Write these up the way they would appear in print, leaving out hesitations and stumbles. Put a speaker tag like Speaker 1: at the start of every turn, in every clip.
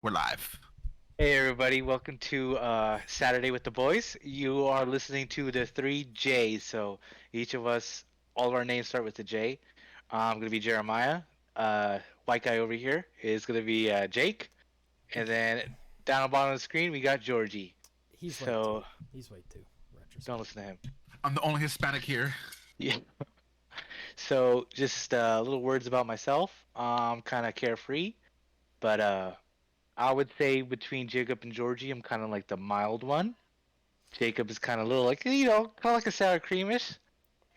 Speaker 1: We're live.
Speaker 2: Hey everybody, welcome to Saturday with the Boys. You are listening to the three J's. So each of us, all of our names start with the J. I'm gonna be Jeremiah. White guy over here is gonna be Jake, and then down the bottom of the screen we got Georgie.
Speaker 3: He's white too.
Speaker 2: So
Speaker 3: He's white too.
Speaker 2: don't
Speaker 3: Retrospect.
Speaker 2: listen to him.
Speaker 1: I'm the only Hispanic here.
Speaker 2: Yeah. So just little words about myself. I'm kind of carefree, but I would say between Jacob and Georgie, I'm kind of like the mild one. Jacob is kind of a little like kind of like a sour creamish,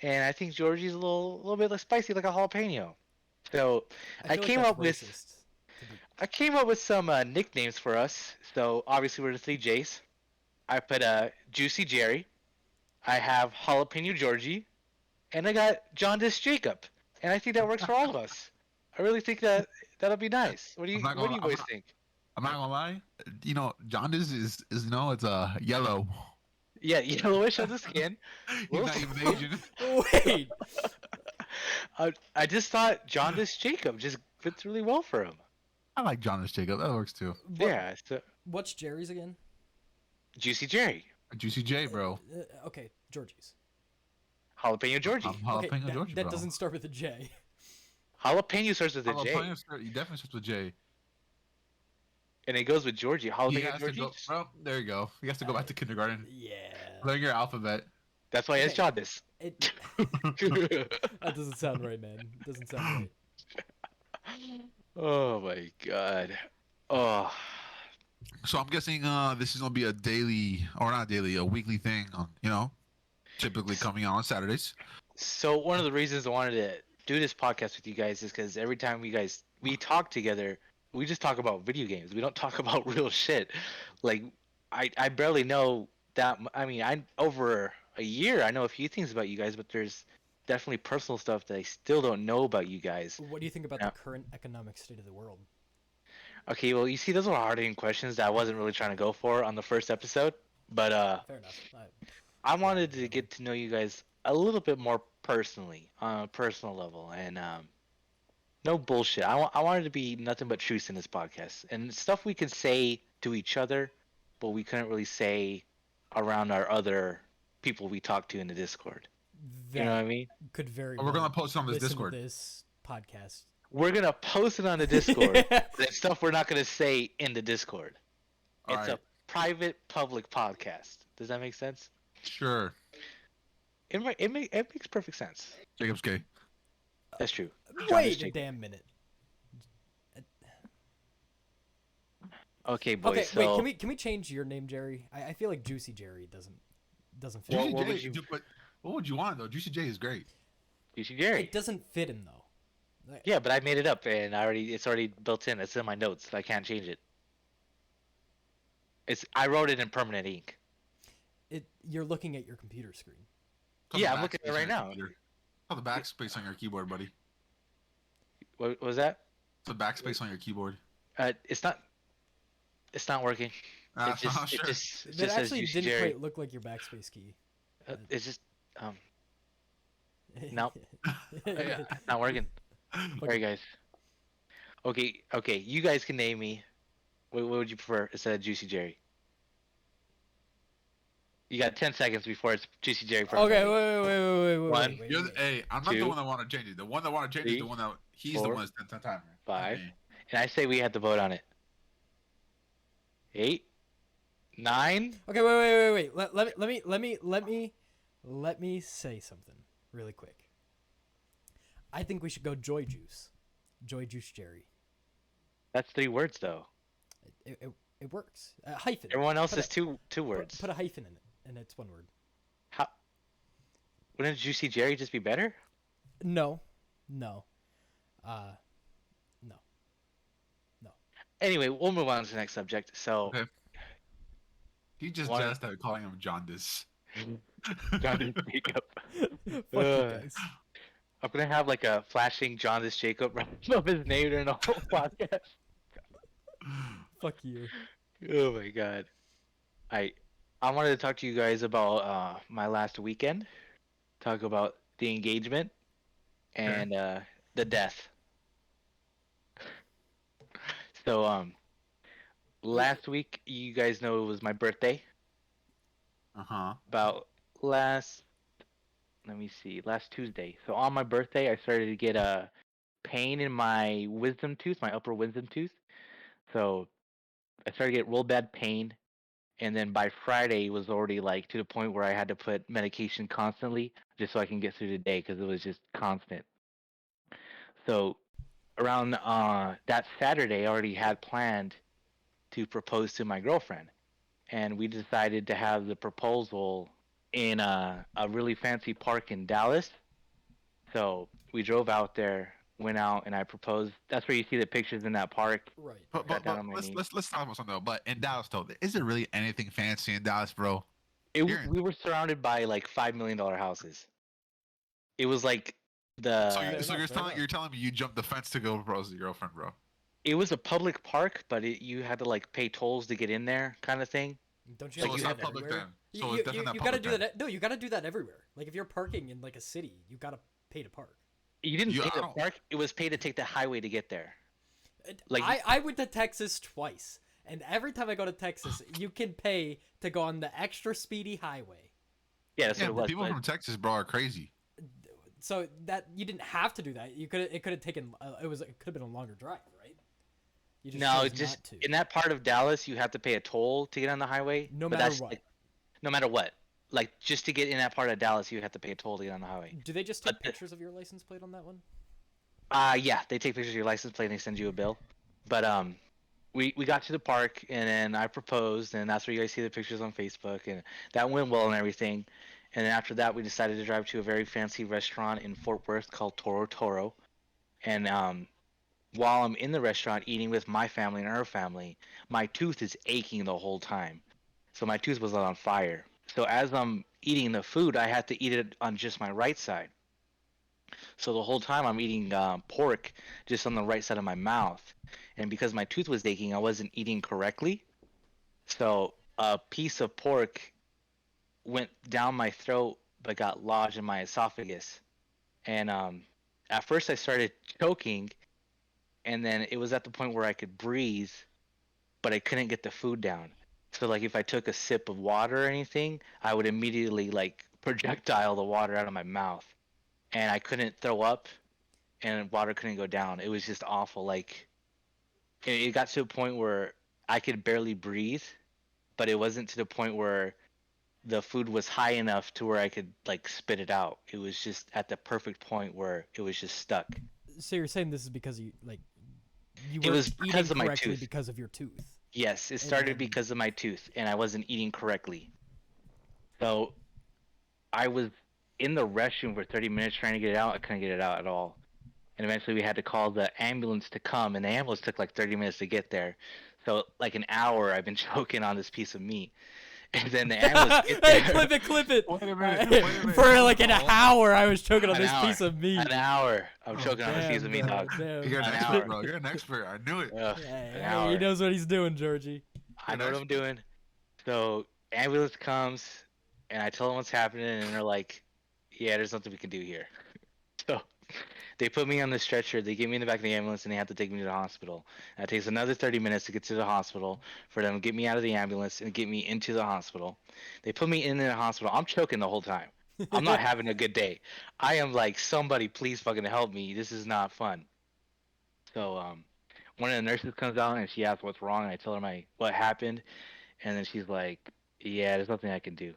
Speaker 2: and I think Georgie's a little bit less spicy, like a jalapeno. So
Speaker 3: I
Speaker 2: I
Speaker 3: feel like
Speaker 2: came
Speaker 3: that's
Speaker 2: up with
Speaker 3: racist. To be
Speaker 2: I came up with some nicknames for us. So obviously we're the three J's. I put Juicy Jerry. I have Jalapeno Georgie, and I got Jaundice Jacob. And I think that works for all of us. I really think that'll be nice. What do
Speaker 1: I'm
Speaker 2: you
Speaker 1: not
Speaker 2: What do
Speaker 1: gonna.
Speaker 2: you boys think?
Speaker 1: I'm not gonna lie. Jaundice is it's yellow.
Speaker 2: Yeah, yellowish on the skin.
Speaker 1: He's
Speaker 2: Little
Speaker 1: not even Asian.
Speaker 3: Wait.
Speaker 2: I just thought Jaundice Jacob just fits really well for him.
Speaker 1: I like Jaundice Jacob. That works too.
Speaker 3: What?
Speaker 2: Yeah, so
Speaker 3: What's Jerry's again?
Speaker 2: Juicy Jerry,
Speaker 1: Juicy J, bro.
Speaker 3: Okay, Georgie's.
Speaker 2: Jalapeno
Speaker 1: I'm
Speaker 2: Georgie.
Speaker 3: Okay,
Speaker 1: jalapeno
Speaker 3: that,
Speaker 1: Georgia,
Speaker 3: that
Speaker 1: bro.
Speaker 3: doesn't start with a J.
Speaker 2: Jalapeno starts with a J,
Speaker 1: Jalapeno, you definitely starts with J.
Speaker 2: and it goes with Georgie.
Speaker 1: He
Speaker 2: Jalapeno
Speaker 1: has to
Speaker 2: Georgie.
Speaker 1: go, bro. There you go. He has to go back to kindergarten.
Speaker 3: Yeah.
Speaker 1: Learn your alphabet.
Speaker 2: That's why it's
Speaker 3: Okay.
Speaker 2: Jaundice.
Speaker 3: It. That doesn't sound right, man. It doesn't sound right.
Speaker 2: Oh my god. Oh,
Speaker 1: So I'm guessing this is gonna be a daily or not daily, a weekly thing. Typically coming out on Saturdays.
Speaker 2: so one of the reasons I wanted to do this podcast with you guys is because every time we talk together, we just talk about video games. We don't talk about real shit. Like I barely know that. I mean, I over a year I know a few things about you guys, but there's definitely personal stuff that I still don't know about you guys.
Speaker 3: What do you think about the
Speaker 2: Now,
Speaker 3: current economic state of the world?
Speaker 2: okay, well, you see, those were hard-hitting questions that I wasn't really trying to go for on the first episode, but
Speaker 3: Fair enough.
Speaker 2: I wanted to
Speaker 3: Whatever.
Speaker 2: get to know you guys a little bit more personally, on a personal level, and no bullshit. I wanted to be nothing but truth in this podcast and stuff we can say to each other, but we couldn't really say around our other people we talk to in the Discord. You know what I
Speaker 3: That
Speaker 2: mean?
Speaker 3: could very
Speaker 1: We're
Speaker 3: well
Speaker 1: gonna post it on this
Speaker 3: listen
Speaker 1: Discord.
Speaker 3: to this podcast.
Speaker 2: We're gonna post it on the Discord. That stuff we're not gonna say in the Discord.
Speaker 1: All
Speaker 2: It's
Speaker 1: right.
Speaker 2: a private, public podcast. Does that make sense?
Speaker 1: Sure.
Speaker 2: It makes perfect sense.
Speaker 1: Jacob's gay.
Speaker 2: That's true.
Speaker 3: Wait a
Speaker 2: Jacob.
Speaker 3: damn minute.
Speaker 2: Okay, boys.
Speaker 3: Okay,
Speaker 2: so
Speaker 3: wait. Can we change your name, Jerry? I feel like Juicy Jerry doesn't fit.
Speaker 2: Well,
Speaker 1: Juicy
Speaker 2: what
Speaker 1: J,
Speaker 2: would you-
Speaker 1: but what would you want though? Juicy J is great.
Speaker 2: Juicy Jerry.
Speaker 3: It doesn't fit him though. Like,
Speaker 2: Yeah, but I made it up and it's already built in. It's in my notes. I can't change it. I wrote it in permanent ink.
Speaker 3: you're looking at your computer screen.
Speaker 1: It's on
Speaker 2: Yeah,
Speaker 1: the
Speaker 2: I'm looking at it
Speaker 1: backspace
Speaker 2: right
Speaker 1: on your
Speaker 2: now.
Speaker 1: computer. Oh, the backspace on your keyboard, buddy.
Speaker 2: What was that?
Speaker 1: It's the backspace on your keyboard.
Speaker 2: It's not. It's not working.
Speaker 1: Ah,
Speaker 2: It just
Speaker 1: sure.
Speaker 2: it just
Speaker 3: That
Speaker 2: says
Speaker 3: actually
Speaker 2: Juicy
Speaker 3: didn't
Speaker 2: Jerry.
Speaker 3: quite look like your backspace key.
Speaker 2: It's just Nope. not working. Alright, guys. Okay. You guys can name me. What would you prefer instead of Juicy Jerry? You got 10 seconds before it's Juicy Jerry.
Speaker 3: Okay,
Speaker 2: One,
Speaker 3: wait.
Speaker 1: You're the, hey, I'm not the
Speaker 2: two,
Speaker 1: one that want to change it. The one that want to change it is the
Speaker 2: three,
Speaker 1: one that he's the
Speaker 2: four,
Speaker 1: one that's 10 timer.
Speaker 2: 5,
Speaker 1: Me.
Speaker 2: and I say we had to vote on it. 8, 9.
Speaker 3: Okay, wait. Let me say something really quick. I think we should go Joy Juice. Joy Juice Jerry.
Speaker 2: That's 3 words though.
Speaker 3: It works. Hyphen.
Speaker 2: Everyone else
Speaker 3: Put
Speaker 2: is two words.
Speaker 3: Put a hyphen in it, and it's one word.
Speaker 2: How? Wouldn't Juicy Jerry just be better?
Speaker 3: No. Uh, no.
Speaker 2: Anyway, we'll move on to the next subject. So,
Speaker 1: Okay. He just
Speaker 2: One-
Speaker 1: just started calling him Jaundice.
Speaker 2: Jaundice Jacob.
Speaker 3: Fuck you
Speaker 2: Uh,
Speaker 3: guys.
Speaker 2: I'm gonna have like a flashing Jaundice Jacob right above his name during the whole podcast.
Speaker 3: Fuck you.
Speaker 2: Oh my god. I wanted to talk to you guys about my last weekend. Talk about the engagement and the death. So last week, you guys know it was my birthday.
Speaker 1: Uh-huh.
Speaker 2: About last, let me see, last Tuesday. So on my birthday, I started to get a pain in my wisdom tooth, my upper wisdom tooth. So I started to get real bad pain, and then by Friday, it was already like to the point where I had to put medication constantly just so I can get through the day because it was just constant. So around that Saturday, I already had planned to propose to my girlfriend, and we decided to have the proposal in a really fancy park in Dallas. So we drove out there, went out, and I proposed. That's where you see the pictures in that park.
Speaker 3: Right.
Speaker 1: But
Speaker 2: Got
Speaker 1: but
Speaker 2: down
Speaker 1: but
Speaker 2: on my
Speaker 1: let's
Speaker 2: knees.
Speaker 1: let's let's talk about something though. But in Dallas though, is there really anything fancy in Dallas, bro? You're in,
Speaker 2: We were surrounded by like $5 million houses. It was like
Speaker 1: so
Speaker 2: the
Speaker 1: you
Speaker 3: Fair
Speaker 1: so
Speaker 3: enough,
Speaker 1: you're
Speaker 3: fair
Speaker 1: telling
Speaker 3: enough.
Speaker 1: you're telling me you jumped the fence to go propose to your girlfriend, bro?
Speaker 2: it was a public park, but you had to like pay tolls to get in there, kind of thing.
Speaker 3: Don't you
Speaker 2: Like
Speaker 3: have
Speaker 1: So
Speaker 3: to
Speaker 1: it's
Speaker 2: you
Speaker 3: do
Speaker 2: had
Speaker 1: not
Speaker 3: that
Speaker 1: public
Speaker 3: everywhere?
Speaker 1: then. So it's definitely not
Speaker 3: You gotta
Speaker 1: public
Speaker 3: do
Speaker 1: then.
Speaker 3: that. No, you gotta do that everywhere. Like if you're parking in like a city, you gotta pay to park.
Speaker 2: You didn't
Speaker 1: You
Speaker 2: pay
Speaker 1: I
Speaker 2: to
Speaker 1: don't.
Speaker 2: park; it was pay to take the highway to get there. Like
Speaker 3: I went to Texas twice, and every time I go to Texas, you can pay to go on the extra speedy highway.
Speaker 2: yeah, that's
Speaker 1: Yeah,
Speaker 2: what it
Speaker 1: but
Speaker 2: was.
Speaker 1: people
Speaker 2: But
Speaker 1: from Texas, bro, are crazy.
Speaker 3: So that you didn't have to do that. It could have taken it could have been a longer drive, right? You just
Speaker 2: no,
Speaker 3: chose
Speaker 2: it's just
Speaker 3: not to.
Speaker 2: in that part of Dallas, you have to pay a toll to get on the highway.
Speaker 3: No
Speaker 2: But
Speaker 3: matter
Speaker 2: that's
Speaker 3: what.
Speaker 2: like, no matter what. Like just to get in that part of Dallas, you have to pay a toll to get on the highway.
Speaker 3: Do they just
Speaker 2: But
Speaker 3: take pictures of your license plate on that one?
Speaker 2: yeah, they take pictures of your license plate and they send you a bill. But we got to the park and then I proposed and that's where you guys see the pictures on Facebook and that went well and everything. And then after that, we decided to drive to a very fancy restaurant in Fort Worth called Toro Toro. And while I'm in the restaurant eating with my family and her family, my tooth is aching the whole time. So my tooth was on fire. So as I'm eating the food, I had to eat it on just my right side. So the whole time I'm eating pork just on the right side of my mouth. And because my tooth was aching, I wasn't eating correctly. So a piece of pork went down my throat but got lodged in my esophagus. And at first I started choking, and then it was at the point where I could breathe, but I couldn't get the food down. So like if I took a sip of water or anything, I would immediately like projectile the water out of my mouth, and I couldn't throw up, and water couldn't go down. It was just awful. Like it got to a point where I could barely breathe, but it wasn't to the point where the food was high enough to where I could like spit it out. It was just at the perfect point where it was just stuck.
Speaker 3: So you're saying this is because you
Speaker 2: It
Speaker 3: were
Speaker 2: was
Speaker 3: eating
Speaker 2: because of my
Speaker 3: correctly
Speaker 2: tooth.
Speaker 3: because of your tooth.
Speaker 2: Yes, it
Speaker 3: And
Speaker 2: started
Speaker 3: then-
Speaker 2: because of my tooth and I wasn't eating correctly. So I was in the restroom for 30 minutes trying to get it out. I couldn't get it out at all. And eventually we had to call the ambulance to come, and the ambulance took like 30 minutes to get there. So like an hour I've been choking on this piece of meat. And then the ambulance gets
Speaker 3: Hey,
Speaker 2: there.
Speaker 3: clip it.
Speaker 1: Wait a minute. Wait a minute.
Speaker 3: For like an hour, I was choking on
Speaker 2: An
Speaker 3: this
Speaker 2: hour.
Speaker 3: piece of meat.
Speaker 2: An hour. I'm
Speaker 1: Oh,
Speaker 2: choking on this piece
Speaker 3: Damn,
Speaker 2: of meat,
Speaker 3: bro,
Speaker 2: dog.
Speaker 3: damn.
Speaker 1: You're an
Speaker 2: An
Speaker 1: expert,
Speaker 2: hour.
Speaker 1: bro. You're an expert. I knew it.
Speaker 2: Ugh,
Speaker 3: Hey,
Speaker 2: an
Speaker 3: hey,
Speaker 2: hour.
Speaker 3: he knows what he's doing, Georgie.
Speaker 2: I know what I'm doing. So ambulance comes, and I tell them what's happening, and they're like, "Yeah, there's nothing we can do here." So they put me on the stretcher. They get me in the back of the ambulance, and they have to take me to the hospital. And it takes another 30 minutes to get to the hospital for them to get me out of the ambulance and get me into the hospital. They put me in the hospital. I'm choking the whole time. I'm not having a good day. I am like, somebody please fucking help me. This is not fun. So one of the nurses comes out and she asks what's wrong, and I tell her what happened, and then she's like, "Yeah, there's nothing I can do.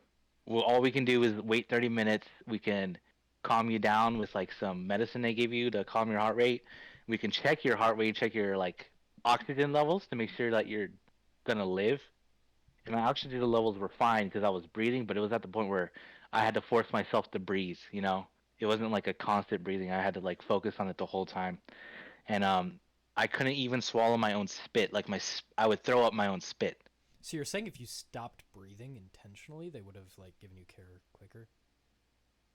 Speaker 2: Well, all we can do is wait 30 minutes. We can calm you down with like some medicine they give you to calm your heart rate. We can check your heart rate, check your like oxygen levels to make sure that you're gonna live." And my oxygen levels were fine because I was breathing, but it was at the point where I had to force myself to breathe. You know, it wasn't like a constant breathing. I had to like focus on it the whole time, and I couldn't even swallow my own spit. Like I would throw up my own spit.
Speaker 3: So you're saying if you stopped breathing intentionally, they would have like given you care quicker?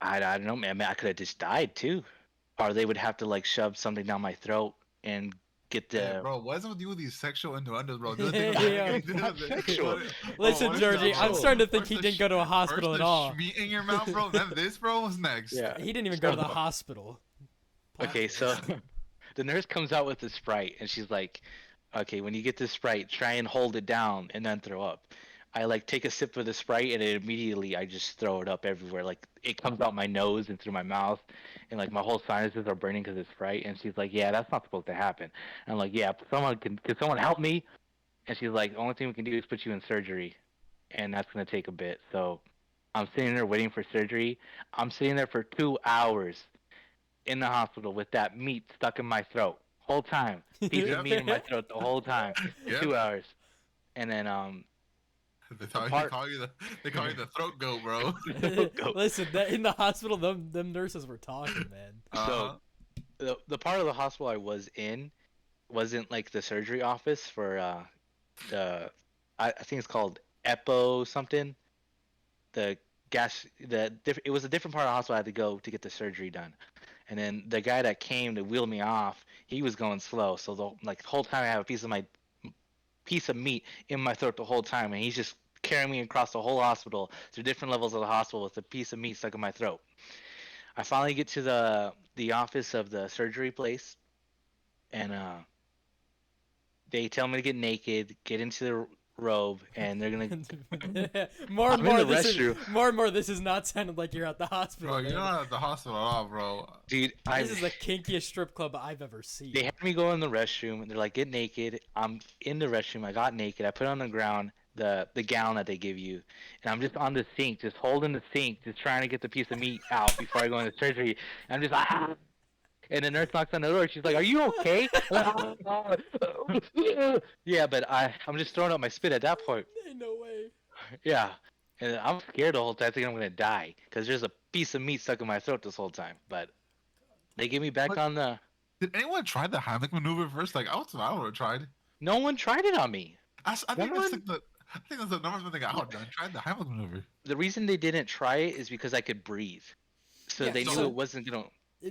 Speaker 2: I don't know, man. I could have just died too, or they would have to like shove something down my throat and get
Speaker 1: Hey,
Speaker 2: the.
Speaker 1: bro, what's with you with these sexual innuendos, bro? Do the
Speaker 3: Yeah,
Speaker 1: thing
Speaker 2: not sexual.
Speaker 3: Listen, Georgie, I'm starting to think
Speaker 1: First
Speaker 3: he
Speaker 1: the
Speaker 3: didn't go to a hospital
Speaker 1: first
Speaker 3: at
Speaker 1: the
Speaker 3: all.
Speaker 1: Meat in your mouth, bro. Then this, bro. What's next?
Speaker 2: Yeah.
Speaker 3: He didn't even go to the
Speaker 2: So-
Speaker 3: hospital.
Speaker 2: Okay, so the nurse comes out with the Sprite and she's like, okay, when you get this Sprite, try and hold it down and then throw up. I like take a sip of the Sprite and it immediately I just throw it up everywhere. Like it comes out my nose and through my mouth, and like my whole sinuses are burning because it's Sprite. And she's like, "Yeah, that's not supposed to happen." And I'm like, "Yeah, someone can someone help me?" And she's like, "The only thing we can do is put you in surgery, and that's gonna take a bit." So I'm sitting there waiting for surgery. I'm sitting there for 2 hours in the hospital with that meat stuck in my throat whole time, piece of
Speaker 1: Yep.
Speaker 2: meat in my throat the whole time,
Speaker 1: Yep.
Speaker 2: 2 hours, and then
Speaker 1: They
Speaker 2: the
Speaker 1: call, they
Speaker 2: part
Speaker 1: call you the they call you the throat goat, bro.
Speaker 2: go.
Speaker 3: Listen, in the hospital, them nurses were talking, man.
Speaker 2: So the part of the hospital I was in wasn't like the surgery office for the I think it's called Epo something. The gas it was a different part of the hospital I had to go to get the surgery done. And then the guy that came to wheel me off, he was going slow. So the whole time I have a piece of meat in my throat the whole time, and he's just carrying me across the whole hospital through different levels of the hospital with a piece of meat stuck in my throat. I finally get to the office of the surgery place, and they tell me to get naked, get into the robe, and they're gonna.
Speaker 3: More and
Speaker 2: I'm in
Speaker 3: more,
Speaker 2: the restroom,
Speaker 3: more and more. This is not sounding like you're at the hospital,
Speaker 1: Bro, you're
Speaker 3: man.
Speaker 1: not at the hospital at all, bro.
Speaker 2: dude.
Speaker 3: This is the kinkiest strip club I've ever seen.
Speaker 2: They had me go in the restroom, and they're like, "Get naked." I'm in the restroom. I got naked. I put on the ground the gown that they give you, and I'm just on the sink, just holding the sink, just trying to get the piece of meat out before I go into surgery. And I'm just ah. And the nurse knocks on the door. She's like, "Are you okay?" Yeah, but I'm just throwing up my spit at that point.
Speaker 3: Ain't no way.
Speaker 2: Yeah, and I'm scared the whole time, thinking I'm gonna die because there's a piece of meat stuck in my throat this whole time. But they get me back
Speaker 1: What?
Speaker 2: on the.
Speaker 1: Did anyone try the Heimlich maneuver first? Like, I would have tried.
Speaker 2: No one tried it on me.
Speaker 1: I
Speaker 2: No
Speaker 1: think that's
Speaker 2: one.
Speaker 1: like I think that's the number one thing I would have done. Tried the Heimlich maneuver.
Speaker 2: The reason they didn't try it is because I could breathe. So
Speaker 3: Yeah,
Speaker 2: they knew
Speaker 1: so-
Speaker 2: it wasn't gonna.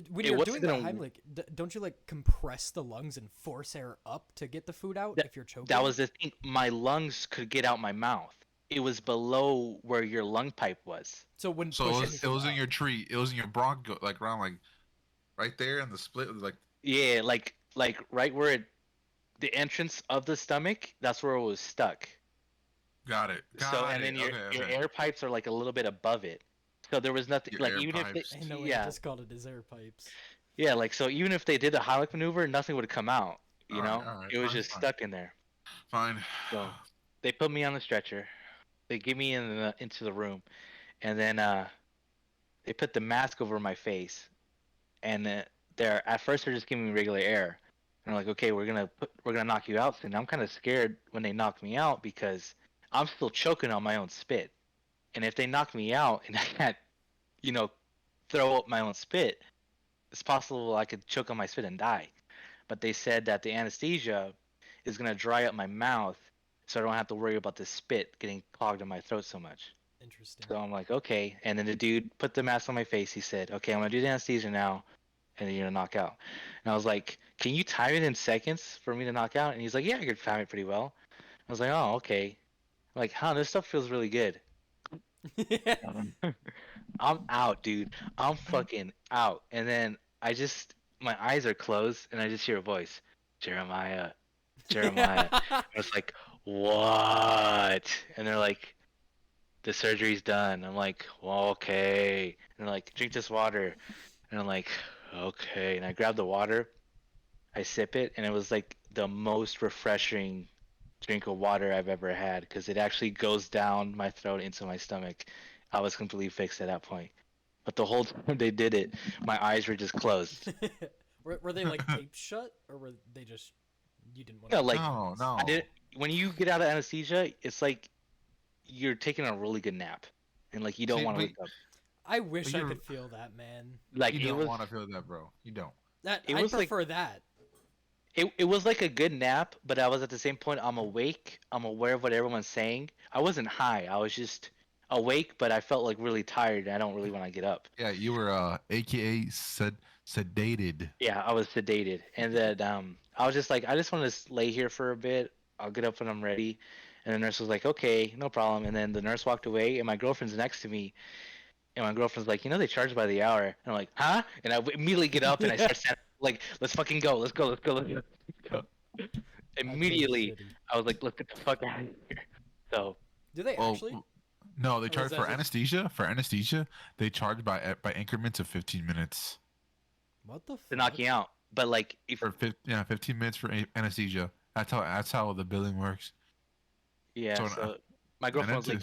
Speaker 3: When
Speaker 2: It
Speaker 3: you're
Speaker 2: wasn't
Speaker 3: doing the
Speaker 2: gonna-
Speaker 3: Heimlich, don't you like compress the lungs and force air up to get the food out
Speaker 2: That-
Speaker 3: if you're choking?
Speaker 2: That was the thing. My lungs could get out my mouth. It was below where your lung pipe was.
Speaker 3: so when
Speaker 1: So
Speaker 3: push
Speaker 1: it
Speaker 3: anything
Speaker 1: was in
Speaker 3: up.
Speaker 1: your tree. It was in your broncho, like around like right there, and the split was like
Speaker 2: Yeah, like right where the entrance of the stomach. That's where it was stuck.
Speaker 1: got it. Got
Speaker 2: So
Speaker 1: it.
Speaker 2: and then your
Speaker 1: okay.
Speaker 2: air pipes are like a little bit above it. So there was nothing
Speaker 1: Your
Speaker 2: like
Speaker 1: air
Speaker 2: even if
Speaker 1: pipes.
Speaker 2: they
Speaker 3: Ain't no way,
Speaker 2: yeah
Speaker 3: just called it his air pipes.
Speaker 2: yeah like so even if they did the Heimlich maneuver, nothing would come out. You know,
Speaker 1: All right,
Speaker 2: it was
Speaker 1: fine,
Speaker 2: just
Speaker 1: fine.
Speaker 2: stuck in there.
Speaker 1: Fine.
Speaker 2: So they put me on the stretcher. They get me into the room, and then they put the mask over my face. And they're at first they're just giving me regular air. And they're like, okay, we're gonna knock you out soon. I'm kind of scared when they knock me out because I'm still choking on my own spit. And if they knock me out and I can't, you know, throw up my own spit, it's possible I could choke on my spit and die. But they said that the anesthesia is gonna dry up my mouth, so I don't have to worry about the spit getting clogged in my throat so much.
Speaker 3: Interesting.
Speaker 2: So I'm like, okay. And then the dude put the mask on my face. He said, okay, I'm gonna do the anesthesia now, and then you're gonna knock out. And I was like, can you time it in seconds for me to knock out? And he's like, yeah, I could time it pretty well. I was like, oh, okay. I'm like, huh, this stuff feels really good. I'm out, dude. I'm fucking out. And then my eyes are closed, and I just hear a voice, Jeremiah, Jeremiah. I was like, what? And they're like, the surgery's done. I'm like, well, okay. And they're like, drink this water. And I'm like, okay. And I grab the water, I sip it, and it was like the most refreshing drink of water I've ever had because it actually goes down my throat into my stomach. I was completely fixed at that point. But the whole time they did it, my eyes were just closed.
Speaker 3: were they like taped shut, or were they just you didn't want
Speaker 2: Yeah,
Speaker 3: to?
Speaker 2: like
Speaker 1: no.
Speaker 2: I did. When you get out of anesthesia, it's like you're taking a really good nap, and like you don't
Speaker 1: See,
Speaker 2: want to
Speaker 1: wait.
Speaker 2: wake up.
Speaker 3: I wish I
Speaker 1: you're-
Speaker 3: could feel that, man.
Speaker 2: Like
Speaker 1: You
Speaker 2: it
Speaker 1: don't
Speaker 2: was.
Speaker 1: want to feel that, bro. You don't.
Speaker 3: That
Speaker 2: It
Speaker 3: I
Speaker 2: was like-
Speaker 3: prefer that.
Speaker 2: It was like a good nap, but I was at the same point I'm awake. I'm aware of what everyone's saying. I wasn't high. I was just awake, but I felt like really tired. And I don't really want to get up.
Speaker 1: Yeah, you were AKA sedated.
Speaker 2: Yeah, I was sedated, and then I was just like, I just want to lay here for a bit. I'll get up when I'm ready. And the nurse was like, okay, no problem. And then the nurse walked away, and my girlfriend's next to me. And my girlfriend's like, they charge by the hour. And I'm like, huh? And I immediately get up and I start saying, like, let's fucking go. Let's go. Let's go. Let's go. immediately
Speaker 3: shitty.
Speaker 2: I was like, let's get the fuck out of here. So
Speaker 3: Do they
Speaker 1: Well,
Speaker 3: actually?
Speaker 1: no, they
Speaker 3: Or is
Speaker 1: charge
Speaker 3: that
Speaker 1: for
Speaker 3: just-
Speaker 1: anesthesia. For anesthesia, they charge by increments of 15 minutes.
Speaker 3: What the
Speaker 2: to knock
Speaker 3: fuck?
Speaker 2: you out. But like if
Speaker 1: For 15 minutes for anesthesia. That's how the billing works.
Speaker 2: yeah,
Speaker 1: So
Speaker 2: so my
Speaker 1: and
Speaker 2: girlfriend
Speaker 1: then
Speaker 2: was like,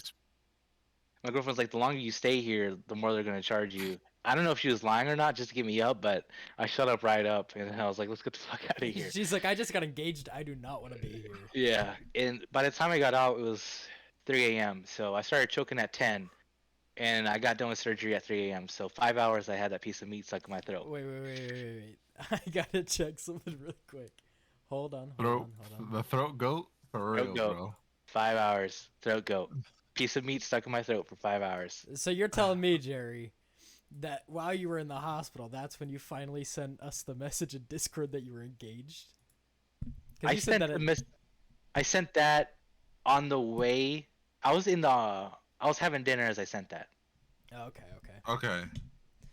Speaker 1: just
Speaker 2: the longer you stay here, the more they're gonna charge you. I don't know if she was lying or not, just to get me up, but I shut up right up, and I was like, let's get the fuck out of here.
Speaker 3: She's like, I just got engaged. I do not want to be here.
Speaker 2: Yeah, and by the time I got out, it was 3 a.m. So I started choking at 10, and I got done with surgery at 3 a.m. So 5 hours, I had that piece of meat stuck in my throat.
Speaker 3: Wait. I gotta check something really quick. Hold on.
Speaker 1: the throat goat for real,
Speaker 2: Throat goat.
Speaker 1: bro.
Speaker 2: 5 hours, throat goat, piece of meat stuck in my throat for 5 hours.
Speaker 3: So you're telling me, Jerry, that while you were in the hospital, that's when you finally sent us the message in Discord that you were engaged? 'Cause
Speaker 2: I
Speaker 3: you said
Speaker 2: sent
Speaker 3: that
Speaker 2: the
Speaker 3: it-
Speaker 2: miss. I sent that on the way. I was having dinner as I sent that.
Speaker 3: Oh, okay.
Speaker 1: Okay.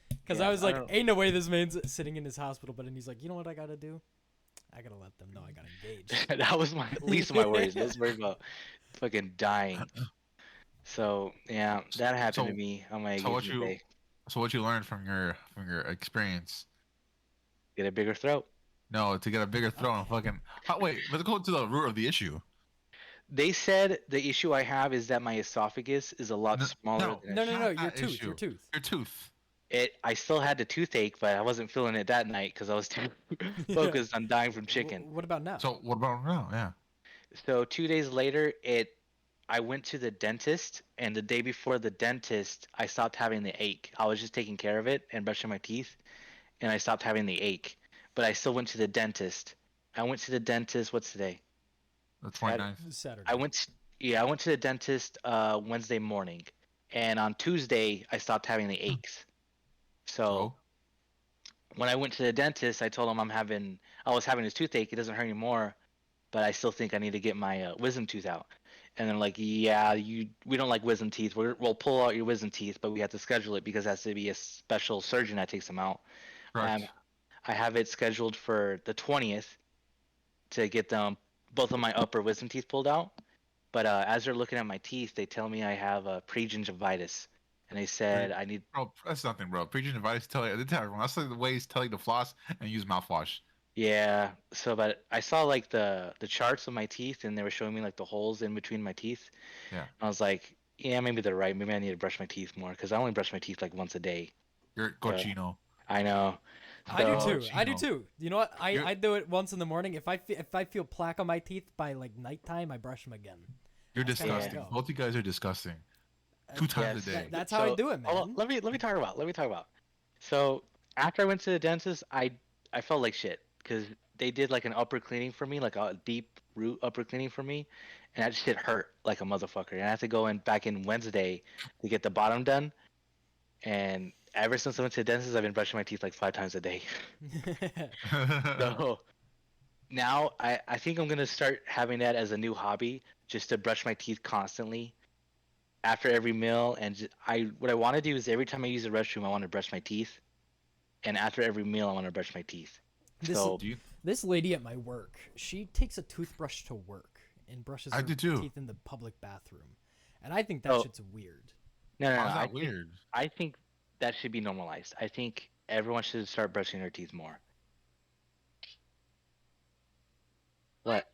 Speaker 3: Because
Speaker 2: Yeah,
Speaker 3: I was
Speaker 2: I
Speaker 3: like,
Speaker 2: don't-
Speaker 3: ain't no way this man's sitting in his hospital, but then he's like, you know what I gotta do? I gotta let them know I got engaged.
Speaker 2: That was my least of my worries. I was worried about fucking dying. So yeah, that happened to
Speaker 1: So-
Speaker 2: me on my
Speaker 1: So what
Speaker 2: engagement
Speaker 1: you
Speaker 2: day.
Speaker 1: so what you learned from your experience?
Speaker 2: Get a bigger throat.
Speaker 1: No, to get a bigger throat and fucking. Wait, let's go to the root of the issue.
Speaker 2: They said the issue I have is that my esophagus is a lot
Speaker 1: No-
Speaker 2: smaller
Speaker 1: no.
Speaker 2: than
Speaker 3: No,
Speaker 2: it
Speaker 3: no,
Speaker 1: not
Speaker 3: no, your
Speaker 1: that
Speaker 3: tooth,
Speaker 1: issue.
Speaker 3: your tooth.
Speaker 1: Your tooth.
Speaker 2: I still had the toothache, but I wasn't feeling it that night because I was too focused on dying from chicken.
Speaker 3: What about now?
Speaker 1: So what about now? Yeah.
Speaker 2: So 2 days later, I went to the dentist, and the day before the dentist, I stopped having the ache. I was just taking care of it and brushing my teeth, and I stopped having the ache. But I still went to the dentist. I went to the dentist. What's today?
Speaker 1: The 29th.
Speaker 3: Saturday.
Speaker 2: I went to the dentist Wednesday morning, and on Tuesday I stopped having the aches. So
Speaker 1: So
Speaker 2: when I went to the dentist, I told him I was having this toothache. It doesn't hurt anymore, but I still think I need to get my wisdom tooth out. And they're like, yeah, we don't like wisdom teeth. We'll pull out your wisdom teeth, but we have to schedule it because it has to be a special surgeon that takes them out.
Speaker 1: correct.
Speaker 2: I have it scheduled for the 20th to get both of my upper wisdom teeth pulled out. But as they're looking at my teeth, they tell me I have a pregingivitis, and they said I need.
Speaker 1: Bro, that's nothing, bro. Pregingivitis they tell everyone. That's like the ways telling to floss and use mouthwash.
Speaker 2: Yeah. So, but I saw like the charts of my teeth, and they were showing me like the holes in between my teeth.
Speaker 1: Yeah.
Speaker 2: I was like, yeah, maybe they're right. Maybe I need to brush my teeth more because I only brush my teeth like once a day.
Speaker 1: You're cochino.
Speaker 2: I know.
Speaker 3: I do
Speaker 2: So-
Speaker 3: too. I do
Speaker 1: Chino.
Speaker 3: too. You know what?
Speaker 1: You're-
Speaker 3: I do it once in the morning. If I feel plaque on my teeth by like nighttime, I brush them again.
Speaker 1: You're
Speaker 3: That's kinda
Speaker 1: disgusting.
Speaker 3: how I go.
Speaker 1: Both you guys are disgusting. 2 times
Speaker 2: Yes.
Speaker 1: a day.
Speaker 3: That's how I
Speaker 2: So,
Speaker 3: do it, man.
Speaker 2: hold on, let me talk about. So after I went to the dentist, I felt like shit because they did like an upper cleaning for me, like a deep root upper cleaning for me, and that shit hurt like a motherfucker. And I had to go back in Wednesday to get the bottom done. And ever since I went to the dentist, I've been brushing my teeth like 5 times a day. So now I think I'm gonna start having that as a new hobby, just to brush my teeth constantly after every meal. And what I want to do is every time I use the restroom, I want to brush my teeth, and after every meal, I want to brush my teeth.
Speaker 3: This-
Speaker 2: So
Speaker 1: Do you?
Speaker 3: This lady at my work, she takes a toothbrush to work and brushes
Speaker 1: I
Speaker 3: her
Speaker 1: do too.
Speaker 3: teeth in the public bathroom, and I think that
Speaker 2: Oh.
Speaker 3: shit's weird.
Speaker 2: no,
Speaker 1: How's
Speaker 2: I
Speaker 1: that weird?
Speaker 2: think that should be normalized. I think everyone should start brushing their teeth more. What?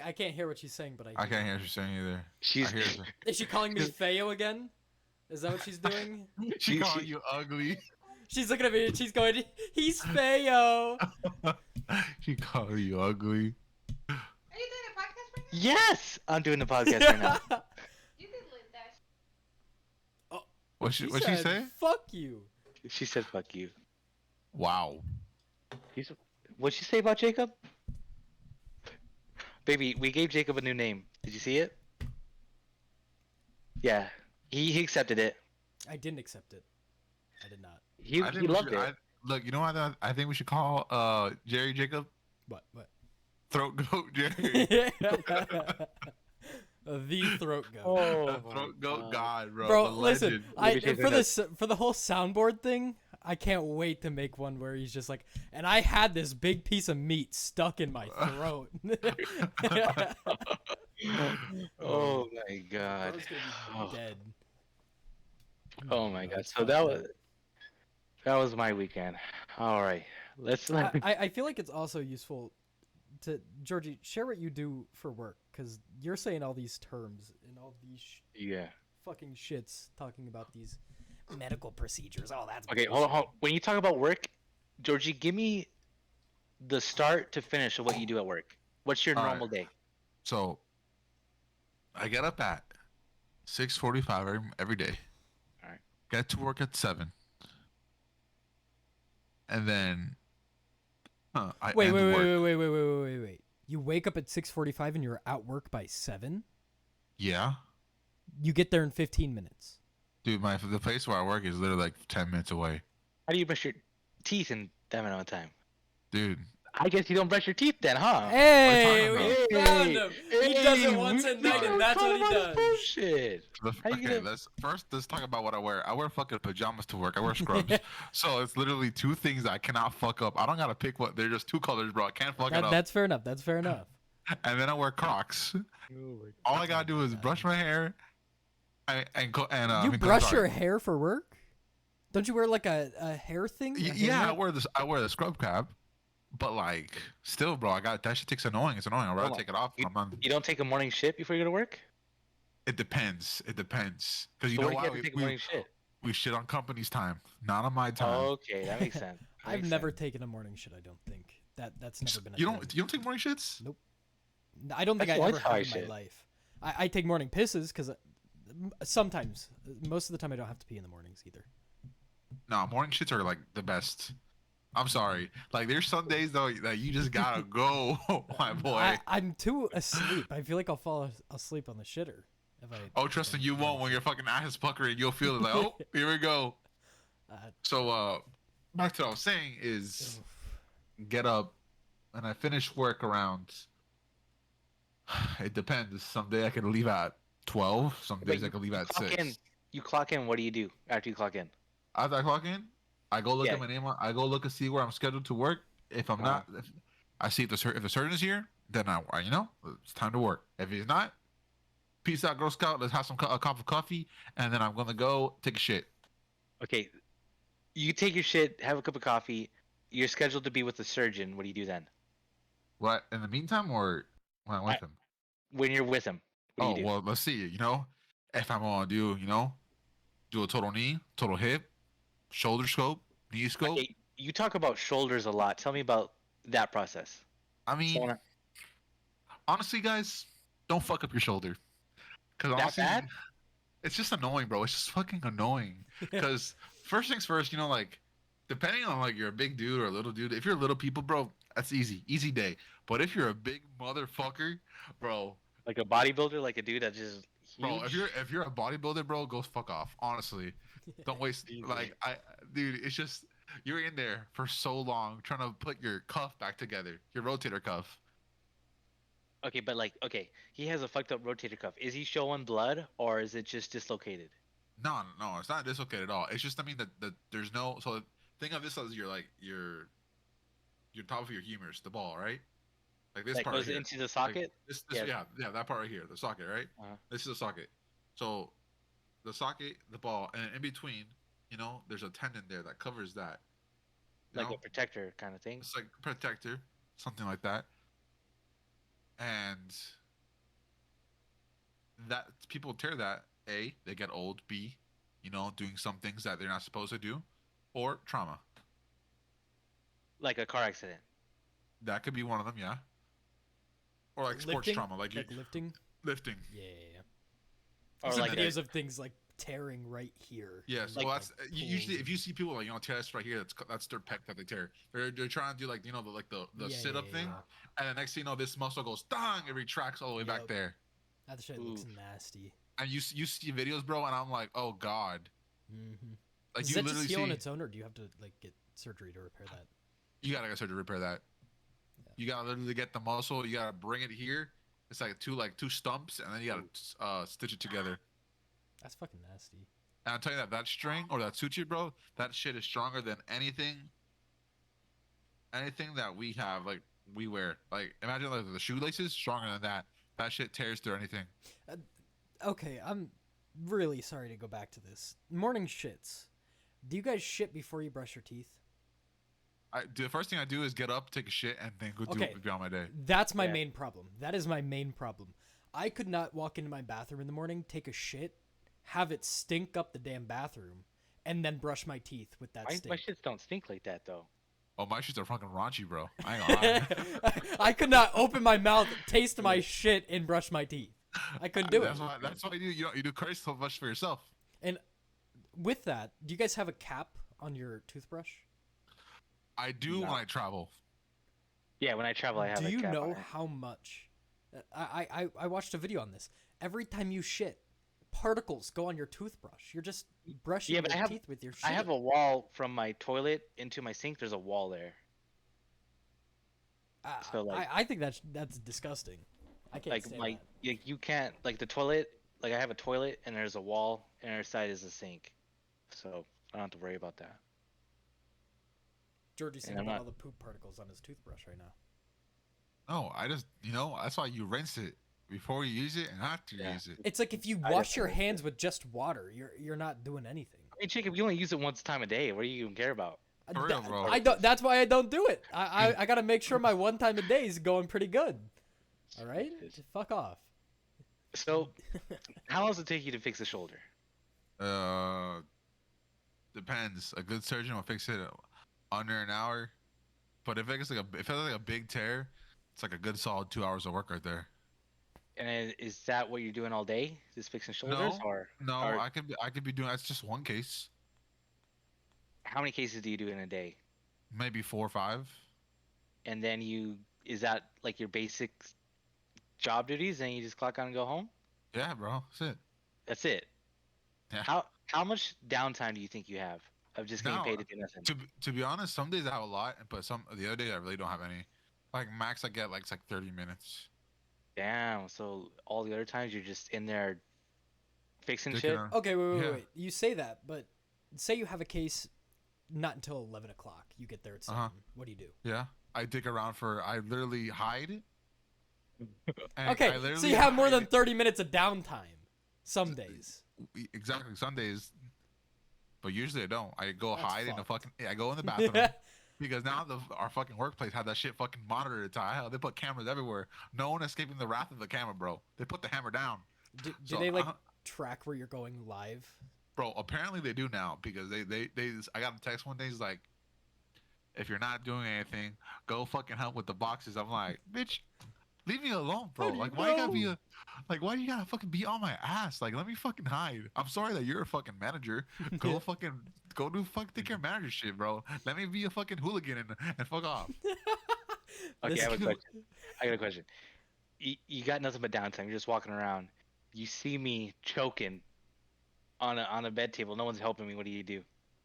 Speaker 3: I can't hear what she's saying, but
Speaker 1: I can't hear what you're saying either.
Speaker 2: She's
Speaker 1: I hear her.
Speaker 3: Is she calling me Feo again? Is that what she's doing?
Speaker 1: She calling you ugly.
Speaker 3: She's looking at me and she's going, "He's Feo."
Speaker 1: She calling you ugly.
Speaker 4: Are you doing a podcast right now?
Speaker 2: Yes, I'm doing the podcast right now.
Speaker 4: You can live that.
Speaker 1: What'd she say?
Speaker 3: Fuck you.
Speaker 2: She said, "Fuck you."
Speaker 1: Wow.
Speaker 2: What'd she say about Jacob? Baby, we gave Jacob a new name. Did you see it? Yeah, he accepted it.
Speaker 3: I didn't accept it. I did not.
Speaker 2: He
Speaker 1: I think
Speaker 2: he
Speaker 1: we
Speaker 2: loved
Speaker 1: should-
Speaker 2: it.
Speaker 1: Look, you know what? I think we should call Jerry Jacob
Speaker 3: What?
Speaker 1: Throat Goat Jerry.
Speaker 3: The throat goat.
Speaker 2: Oh,
Speaker 1: Throat Goat God, bro.
Speaker 3: Bro,
Speaker 1: the
Speaker 3: listen.
Speaker 1: legend.
Speaker 2: Maybe she's
Speaker 3: For
Speaker 2: gonna-
Speaker 3: this for the whole soundboard thing, I can't wait to make one where he's just like, and I had this big piece of meat stuck in my throat.
Speaker 2: Oh my god.
Speaker 3: Bro's gonna
Speaker 2: Oh,
Speaker 3: be dead.
Speaker 2: oh my god.
Speaker 3: It's
Speaker 2: So that was my weekend. All right. Let's
Speaker 3: I feel like it's also useful to Georgie share what you do for work because you're saying all these terms and all these
Speaker 2: yeah.
Speaker 3: fucking shits talking about these medical procedures. Oh, that's
Speaker 2: Okay,
Speaker 3: bullshit.
Speaker 2: hold on. When you talk about work, Georgie, give me the start to finish of what you do at work. What's your
Speaker 1: All
Speaker 2: normal
Speaker 1: right.
Speaker 2: day?
Speaker 1: So I get up at 6:45 every day.
Speaker 2: All right.
Speaker 1: Get to work at 7, and then I
Speaker 3: Wait,
Speaker 1: end
Speaker 3: wait, wait,
Speaker 1: work.
Speaker 3: wait, wait, wait, wait, wait, wait, wait. You wake up at 6:45 and you're at work by 7?
Speaker 1: Yeah,
Speaker 3: You get there in 15 minutes.
Speaker 1: dude, the place where I work is literally like 10 minutes away,
Speaker 2: How do you brush your teeth in that amount of time?
Speaker 1: dude.
Speaker 2: I guess you don't brush your teeth then, huh?
Speaker 3: Hey,
Speaker 1: talking
Speaker 3: we
Speaker 1: about?
Speaker 3: found him. He does it once at
Speaker 2: we
Speaker 3: night,
Speaker 1: don't
Speaker 3: and that's
Speaker 2: talk
Speaker 3: what he
Speaker 2: about this
Speaker 3: does.
Speaker 2: Bullshit. How you
Speaker 1: Okay,
Speaker 2: gonna-
Speaker 1: let's talk about what I wear. I wear fucking pajamas to work. I wear scrubs, so it's literally two things I cannot fuck up. I don't gotta pick what. They're just two colors, bro. I can't fuck it up.
Speaker 3: That's fair enough. That's fair enough.
Speaker 1: And then I wear Crocs. All I gotta do is brush my hair, and I
Speaker 3: You
Speaker 1: mean,
Speaker 3: brush
Speaker 1: sorry.
Speaker 3: your hair for work? Don't you wear like a hair thing? A
Speaker 1: Yeah, I
Speaker 3: hairnet?
Speaker 1: wear this. I wear the scrub cap, but like, still, bro, I got that shit. Takes annoying. It's annoying. I'd rather
Speaker 2: Hold on.
Speaker 1: take it off. When I'm on.
Speaker 2: You don't take a morning shit before you go to work?
Speaker 1: It depends. It depends. Because you
Speaker 2: So
Speaker 1: know
Speaker 2: why
Speaker 1: why
Speaker 2: do you have to take a morning shit?
Speaker 1: we shit on company's time, not on my time.
Speaker 2: Okay, that makes sense. That
Speaker 3: I've
Speaker 2: makes
Speaker 3: never
Speaker 2: sense.
Speaker 3: taken a morning shit. I don't think that's never been.
Speaker 1: You don't take morning shits?
Speaker 3: I don't think
Speaker 2: That's
Speaker 3: I
Speaker 2: why
Speaker 3: ever
Speaker 2: I
Speaker 3: have in
Speaker 2: shit.
Speaker 3: my life. I take morning pisses because sometimes, most of the time, I don't have to pee in the mornings either.
Speaker 1: No, morning shits are like the best. I'm sorry. Like there's some days though that you just gotta go, my boy.
Speaker 3: I'm too asleep. I feel like I'll fall asleep on the shitter if I.
Speaker 1: Oh, trust me, you won't when your fucking ass is puckering. You'll feel it like, oh, here we go.
Speaker 3: Uh,
Speaker 1: So, back to what I was saying is, get up, and I finish work around. It depends. Some day I can leave at 12. Some
Speaker 2: Wait,
Speaker 1: days I can leave at
Speaker 2: clock
Speaker 1: 6.
Speaker 2: in. You clock in. What do you do after you clock in?
Speaker 1: After I clock in, I go look
Speaker 2: Yeah.
Speaker 1: at my name. I go look and see where I'm scheduled to work. If I'm not, if I see if the surgeon is here, then you know, it's time to work. If he's not, peace out, Girl Scout. Let's have a cup of coffee, and then I'm gonna go take a shit.
Speaker 2: Okay, you take your shit, have a cup of coffee. You're scheduled to be with the surgeon. What do you do then?
Speaker 1: What in the meantime, or when I'm with him?
Speaker 2: When you're with him, what
Speaker 1: Oh
Speaker 2: do you do?
Speaker 1: well, let's see. You know, if I'm gonna do, do a total knee, total hip, shoulder scope, knee scope.
Speaker 2: Okay, you talk about shoulders a lot. Tell me about that process.
Speaker 1: I mean,
Speaker 2: So,
Speaker 1: honestly, guys, don't fuck up your shoulder. Cause
Speaker 2: That
Speaker 1: honestly,
Speaker 2: bad?
Speaker 1: it's just annoying, bro. It's just fucking annoying. Cause first things first, like, depending on like you're a big dude or a little dude. If you're little people, bro, that's easy day. But if you're a big motherfucker, bro,
Speaker 2: like a bodybuilder, like a dude that's just huge.
Speaker 1: bro, if you're a bodybuilder, bro, go fuck off. Honestly, don't waste.
Speaker 2: Easy.
Speaker 1: Like dude, it's just you're in there for so long trying to put your cuff back together, your rotator cuff.
Speaker 2: Okay, but like, okay, he has a fucked up rotator cuff. Is he showing blood or is it just dislocated?
Speaker 1: No, it's not dislocated at all. It's just I mean that there's no. So think of this as your top of your humerus, the ball, right? Like this
Speaker 2: That
Speaker 1: part
Speaker 2: goes
Speaker 1: right here.
Speaker 2: into the
Speaker 1: Like,
Speaker 2: socket?
Speaker 1: this
Speaker 2: Yeah.
Speaker 1: yeah, that part right here, the socket, right?
Speaker 2: Uh-huh.
Speaker 1: This is the socket. So the socket, the ball, and in between, there's a tendon there that covers that. You
Speaker 2: Like
Speaker 1: know?
Speaker 2: a protector kind of thing.
Speaker 1: It's like protector, something like that. And that people tear that. A, they get old. B, doing some things that they're not supposed to do, or trauma.
Speaker 2: Like a car accident.
Speaker 1: That could be one of them, yeah. Or like sports
Speaker 3: Lifting?
Speaker 1: trauma, like
Speaker 3: lifting.
Speaker 1: lifting.
Speaker 3: Yeah.
Speaker 2: Or
Speaker 3: I've seen
Speaker 2: like
Speaker 3: videos of things like tearing right here.
Speaker 1: Yes,
Speaker 2: Like-
Speaker 1: well, that's usually if you see people like tear this right here, that's their pec that they tear. They're trying to do like the
Speaker 3: Yeah,
Speaker 1: sit up
Speaker 3: yeah,
Speaker 1: thing,
Speaker 3: yeah.
Speaker 1: and the next thing you know, this muscle goes dong, it retracts all the way back
Speaker 3: Yup.
Speaker 1: there,
Speaker 3: That shit looks
Speaker 2: Oof.
Speaker 3: nasty.
Speaker 1: and you see videos, bro, and I'm like, oh god,
Speaker 3: Mm-hmm.
Speaker 1: like
Speaker 3: Does
Speaker 1: you
Speaker 3: that just
Speaker 1: literally
Speaker 3: heal
Speaker 1: see
Speaker 3: on its own, or do you have to like get surgery to repair that?
Speaker 1: you gotta get surgery to repair that.
Speaker 3: Yeah.
Speaker 1: You gotta literally get the muscle, you gotta bring it here. It's like two stumps, and then you gotta stitch it together.
Speaker 3: That's fucking nasty.
Speaker 1: And I'll tell you that string or that sushi, bro, that shit is stronger than anything that we have, like we wear. Like imagine like the shoelaces stronger than that. That shit tears through anything.
Speaker 3: Okay, I'm really sorry to go back to this. Morning shits. Do you guys shit before you brush your teeth?
Speaker 1: The first thing I do is get up, take a shit, and then go
Speaker 3: Okay.
Speaker 1: be on my day.
Speaker 3: That's my
Speaker 2: Yeah.
Speaker 3: main problem. That is my main problem. I could not walk into my bathroom in the morning, take a shit, have it stink up the damn bathroom, and then brush my teeth with that
Speaker 2: My
Speaker 3: stink.
Speaker 2: shits don't stink like that though.
Speaker 1: Oh, my shits are fucking raunchy, bro. I ain't gonna lie.
Speaker 3: I could not open my mouth, taste my shit, and brush my teeth. I couldn't do it.
Speaker 1: That's why you do. You do crazy so much for yourself.
Speaker 3: And with that, do you guys have a cap on your toothbrush?
Speaker 1: I do
Speaker 2: No.
Speaker 1: when I travel.
Speaker 2: Yeah, when I travel, I have.
Speaker 3: Do
Speaker 2: a
Speaker 3: you
Speaker 2: cap on
Speaker 3: know
Speaker 2: it.
Speaker 3: how much? I watched a video on this. Every time you shit, particles go on your toothbrush. You're just brushing
Speaker 2: Yeah, but
Speaker 3: your teeth with your shit.
Speaker 2: I have a wall from my toilet into my sink. There's a wall there. so, like-
Speaker 3: I think that's disgusting. I can't
Speaker 2: Like
Speaker 3: stand
Speaker 2: my, you can't like the toilet. Like I have a toilet and there's a wall, and the other side is a sink, so I don't have to worry about that.
Speaker 3: Georgie's
Speaker 2: and
Speaker 3: thinking
Speaker 2: I'm
Speaker 3: about
Speaker 2: not-
Speaker 3: all the poop particles on his toothbrush right now.
Speaker 1: No, I just that's why you rinse it before you use it and after you
Speaker 2: Yeah.
Speaker 1: use it.
Speaker 3: It's like if you
Speaker 2: I
Speaker 3: wash your
Speaker 2: definitely-
Speaker 3: hands with just water, you're not doing anything.
Speaker 2: I mean, Jacob, you only use it once time a day. What do you even care about?
Speaker 1: For real, bro.
Speaker 3: I don't. That's why I don't do it. I gotta make sure my one time a day is going pretty good. All right, just fuck off.
Speaker 2: So, how long does it take you to fix a shoulder?
Speaker 1: Depends. A good surgeon will fix it under an hour, but if it's like a big tear, it's like a good solid 2 hours of work right there.
Speaker 2: And is that what you're doing all day? Just fixing shoulders, or
Speaker 1: No,
Speaker 2: or
Speaker 1: I could be doing. That's just one case,
Speaker 2: how many cases do you do in a day?
Speaker 1: maybe 4 or 5.
Speaker 2: And then is that like your basic job duties, and you just clock out and go home?
Speaker 1: Yeah, bro. That's it.
Speaker 2: That's it.
Speaker 1: Yeah.
Speaker 2: How much downtime do you think you have of just getting
Speaker 1: No,
Speaker 2: paid to do nothing?
Speaker 1: To be honest, some days I have a lot, but the other days I really don't have any. Like max, I get like 30 minutes.
Speaker 2: Damn. So all the other times you're just in there fixing
Speaker 1: Dicking
Speaker 2: shit.
Speaker 1: around.
Speaker 3: Okay, wait.
Speaker 1: Yeah.
Speaker 3: You say that, but say you have a case, not until 11 o'clock. You get there at 7. What do you do?
Speaker 1: Yeah, I dig around I literally hide. And
Speaker 3: Okay,
Speaker 1: I
Speaker 3: so
Speaker 1: literally
Speaker 3: you have more than
Speaker 1: hide-
Speaker 3: 30 minutes of downtime. Some days.
Speaker 1: Exactly, Sundays. But usually I don't. I go
Speaker 3: That's
Speaker 1: hide in the
Speaker 3: fucked.
Speaker 1: fucking. I go in the bathroom because now our fucking workplace had that shit fucking monitored to hell. They put cameras everywhere. No one escaping the wrath of the camera, bro. They put the hammer down,
Speaker 3: Do
Speaker 1: So,
Speaker 3: they like
Speaker 1: uh-huh.
Speaker 3: track where you're going live?
Speaker 1: bro. Apparently they do now because they. I got a text one day. He's like, if you're not doing anything, go fucking help with the boxes. I'm like, bitch. Leave me alone, bro.
Speaker 3: How do you
Speaker 1: Like, why you gotta be
Speaker 3: know?
Speaker 1: why do you gotta fucking be on my ass? Like, let me fucking hide. I'm sorry that you're a fucking manager. Go fucking take care of manager shit, bro. Let me be a fucking hooligan and fuck off.
Speaker 2: Okay, I have a
Speaker 3: This-
Speaker 2: question. I got a question. You got nothing but downtime. You're just walking around. You see me choking on a bed table. No one's helping me. What do you do?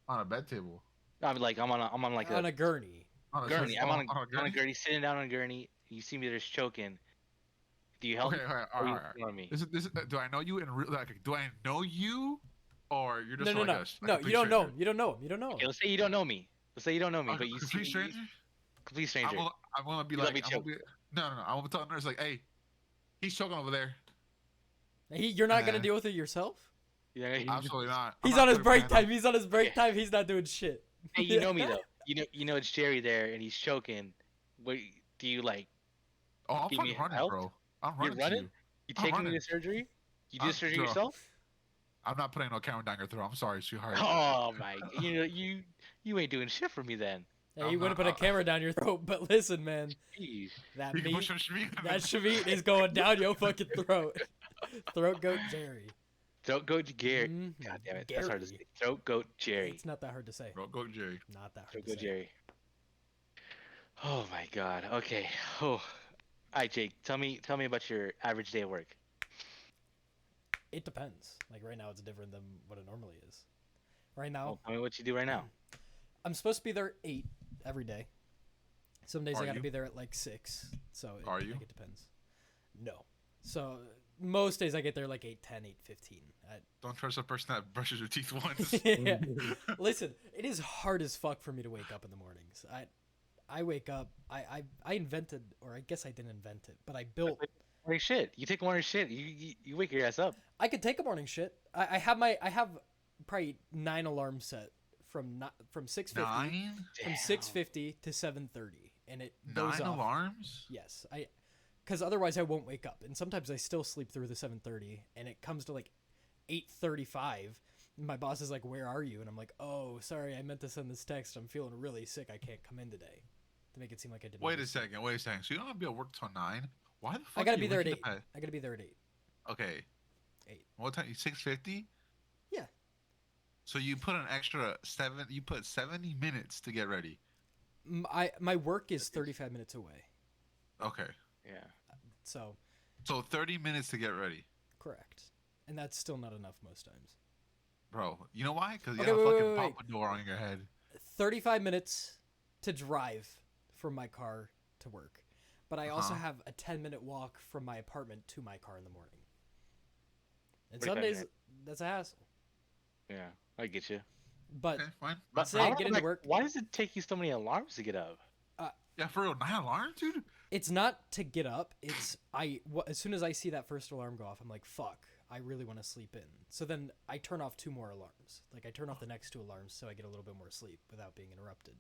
Speaker 1: On a bed table.
Speaker 2: I'm like I'm on like
Speaker 3: on
Speaker 2: a
Speaker 3: a gurney.
Speaker 1: On a
Speaker 2: gurney. I'm on a
Speaker 1: gurney?
Speaker 2: gurney, sitting down on a gurney. You see me just choking. Do you help
Speaker 1: Okay,
Speaker 2: me?
Speaker 1: all right,
Speaker 2: Or
Speaker 1: all
Speaker 2: you
Speaker 1: right.
Speaker 2: ignore me?
Speaker 1: Do I know you in real? Like, do I know you, or you're just
Speaker 3: No,
Speaker 1: like a
Speaker 3: no.
Speaker 1: complete
Speaker 3: You don't know him.
Speaker 1: stranger?
Speaker 3: You don't know him. You don't know
Speaker 2: Okay,
Speaker 3: him.
Speaker 2: let's say you don't know me. Let's say you don't know me,
Speaker 1: A
Speaker 2: but you see
Speaker 1: complete
Speaker 2: me.
Speaker 1: stranger.
Speaker 2: Complete stranger.
Speaker 1: I'm gonna be
Speaker 2: You let
Speaker 1: like,
Speaker 2: me
Speaker 1: I'm gonna be, no. I'm gonna tell the nurse like, hey, he's choking over there.
Speaker 3: You're not gonna
Speaker 1: Uh,
Speaker 3: deal with it yourself.
Speaker 2: Yeah,
Speaker 1: Absolutely not. I'm
Speaker 3: He's
Speaker 1: not
Speaker 3: on his
Speaker 1: putting my
Speaker 3: break
Speaker 1: hand on-
Speaker 3: time. He's on his break time. He's not doing shit.
Speaker 2: Hey, you know me though. You know it's Jerry there, and he's choking. What do you like?
Speaker 1: Oh, I'm
Speaker 2: Give me
Speaker 1: fucking running,
Speaker 2: help?
Speaker 1: bro. I'm
Speaker 2: You're
Speaker 1: running to
Speaker 2: running?
Speaker 1: you.
Speaker 2: You
Speaker 1: I'm
Speaker 2: taking me
Speaker 1: running.
Speaker 2: to surgery? You do
Speaker 1: I'm-
Speaker 2: surgery
Speaker 1: bro.
Speaker 2: yourself?
Speaker 1: I'm not putting no camera down your throat. I'm sorry, sweetheart.
Speaker 2: Oh my! You ain't doing shit for me then.
Speaker 3: Yeah,
Speaker 1: I'm
Speaker 3: you wouldn't
Speaker 1: not-
Speaker 3: put a camera down your throat, but listen, man,
Speaker 2: Jeez.
Speaker 3: that
Speaker 1: You can
Speaker 3: meat,
Speaker 1: push your street.
Speaker 3: that shmeat is going down your fucking throat. Throat goat Jerry.
Speaker 2: Throat goat Gary.
Speaker 3: Mhm.
Speaker 2: God damn it, that's hard to say.
Speaker 3: Gary.
Speaker 2: Throat goat Jerry.
Speaker 3: It's not that hard to say.
Speaker 1: Bro, go Jerry.
Speaker 3: Not that hard
Speaker 2: Throat
Speaker 3: to
Speaker 2: goat
Speaker 3: say.
Speaker 2: Jerry. Oh my god. Okay. Oh. All right, Jake. Tell me about your average day at work.
Speaker 3: It depends. Like right now, it's different than what it normally is. Right now,
Speaker 2: Well, tell me what you do right now.
Speaker 3: I'm supposed to be there at 8 every day. Some days
Speaker 1: Are
Speaker 3: I gotta
Speaker 1: you?
Speaker 3: be there at like 6. So
Speaker 1: Are you?
Speaker 3: Like, it depends. No. So Most days I get there like 8:10, 8:15.
Speaker 1: Don't trust a person that brushes your teeth once.
Speaker 3: Yeah. Listen, it is hard as fuck for me to wake up in the mornings. I wake up. I invented, or I guess I didn't invent it, but I built.
Speaker 2: Morning shit. You take morning shit. You wake your ass up.
Speaker 3: I could take a morning shit. I have probably 9 alarms set from 6:50
Speaker 1: 9?
Speaker 3: from 6:50 to 7:30, and it goes
Speaker 1: 9
Speaker 3: off.
Speaker 1: alarms?
Speaker 3: Yes, because otherwise I won't wake up, and sometimes I still sleep through the 7:30, and it comes to like 8:35. My boss is like, "Where are you?" And I'm like, "Oh, sorry, I meant to send this text. I'm feeling really sick. I can't come in today." To make it seem like I didn't.
Speaker 1: Wait a second. So you don't have to be at work till 9? Why the fuck?
Speaker 3: I gotta
Speaker 1: are
Speaker 3: be
Speaker 1: you
Speaker 3: there at
Speaker 1: waking
Speaker 3: 8.
Speaker 1: up
Speaker 3: I gotta be there at 8.
Speaker 1: Okay.
Speaker 3: 8.
Speaker 1: What time? 6:50?
Speaker 3: Yeah.
Speaker 1: So you put an extra 7. You put 70 minutes to get ready.
Speaker 3: My work is 35 minutes away,
Speaker 1: Okay.
Speaker 2: Yeah.
Speaker 3: so
Speaker 1: So 30 minutes to get ready,
Speaker 3: correct, and that's still not enough most times.
Speaker 1: bro. You know why? Because you
Speaker 3: Okay,
Speaker 1: have a
Speaker 3: wait,
Speaker 1: fucking
Speaker 3: wait, wait.
Speaker 1: pompadour on your head.
Speaker 3: 35 minutes to drive from my car to work, but I also
Speaker 1: Uh-huh.
Speaker 3: have a 10-minute walk from my apartment to my car in the morning. And
Speaker 2: 45
Speaker 3: Sundays,
Speaker 2: minutes.
Speaker 3: that's a hassle.
Speaker 2: Yeah. I get you.
Speaker 3: But
Speaker 1: Okay, fine.
Speaker 2: But
Speaker 3: Say
Speaker 2: I
Speaker 3: I
Speaker 2: don't
Speaker 3: get
Speaker 2: know,
Speaker 3: into
Speaker 2: like,
Speaker 3: work.
Speaker 2: Why does it take you so many alarms to get up?
Speaker 1: Yeah, for real. 9 alarms, dude.
Speaker 3: it's not to get up. It's as soon as I see that first alarm go off, I'm like, fuck, I really want to sleep in. So then I turn off 2 more alarms. Like I turn off the next 2 alarms so I get a little bit more sleep without being interrupted.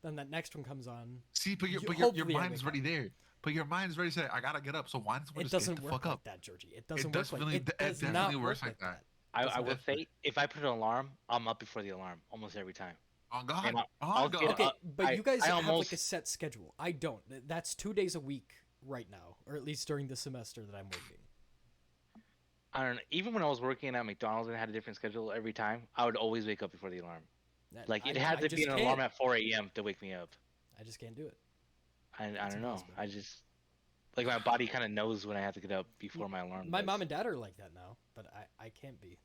Speaker 3: Then that next one comes on.
Speaker 1: See, but your
Speaker 3: Hopefully I
Speaker 1: mind's
Speaker 3: wake
Speaker 1: already
Speaker 3: up.
Speaker 1: there. But your mind's ready to say, I gotta get up. So why
Speaker 3: It
Speaker 1: just
Speaker 3: doesn't
Speaker 1: get the
Speaker 3: work
Speaker 1: fuck
Speaker 3: like
Speaker 1: up?
Speaker 3: that, Georgie. It doesn't
Speaker 1: does
Speaker 3: work like
Speaker 1: really-
Speaker 3: it
Speaker 1: it
Speaker 3: does
Speaker 1: definitely
Speaker 3: not
Speaker 1: works
Speaker 3: work
Speaker 1: like that.
Speaker 2: I
Speaker 3: Doesn't
Speaker 2: will
Speaker 3: work.
Speaker 2: say, if I put an alarm, I'm up before the alarm almost every time.
Speaker 1: Oh God.
Speaker 2: And
Speaker 1: Oh
Speaker 2: I'll
Speaker 1: God.
Speaker 2: get
Speaker 3: Okay,
Speaker 2: up.
Speaker 3: but you guys
Speaker 2: I
Speaker 3: have like a
Speaker 2: almost-
Speaker 3: set schedule. I don't. That's 2 days a week right now, or at least during the semester that I'm working.
Speaker 2: I don't know. Even when I was working at McDonald's and had a different schedule every time, I would always wake up before the alarm. Like it had
Speaker 3: I
Speaker 2: to
Speaker 3: just
Speaker 2: be an
Speaker 3: can't.
Speaker 2: alarm at 4 a.m. to wake me up.
Speaker 3: I just can't do it.
Speaker 2: I
Speaker 3: It's
Speaker 2: don't know.
Speaker 3: impossible.
Speaker 2: I just like my body kind of knows when I have to get up before my alarm.
Speaker 3: My
Speaker 2: does.
Speaker 3: mom and dad are like that now, but I can't be.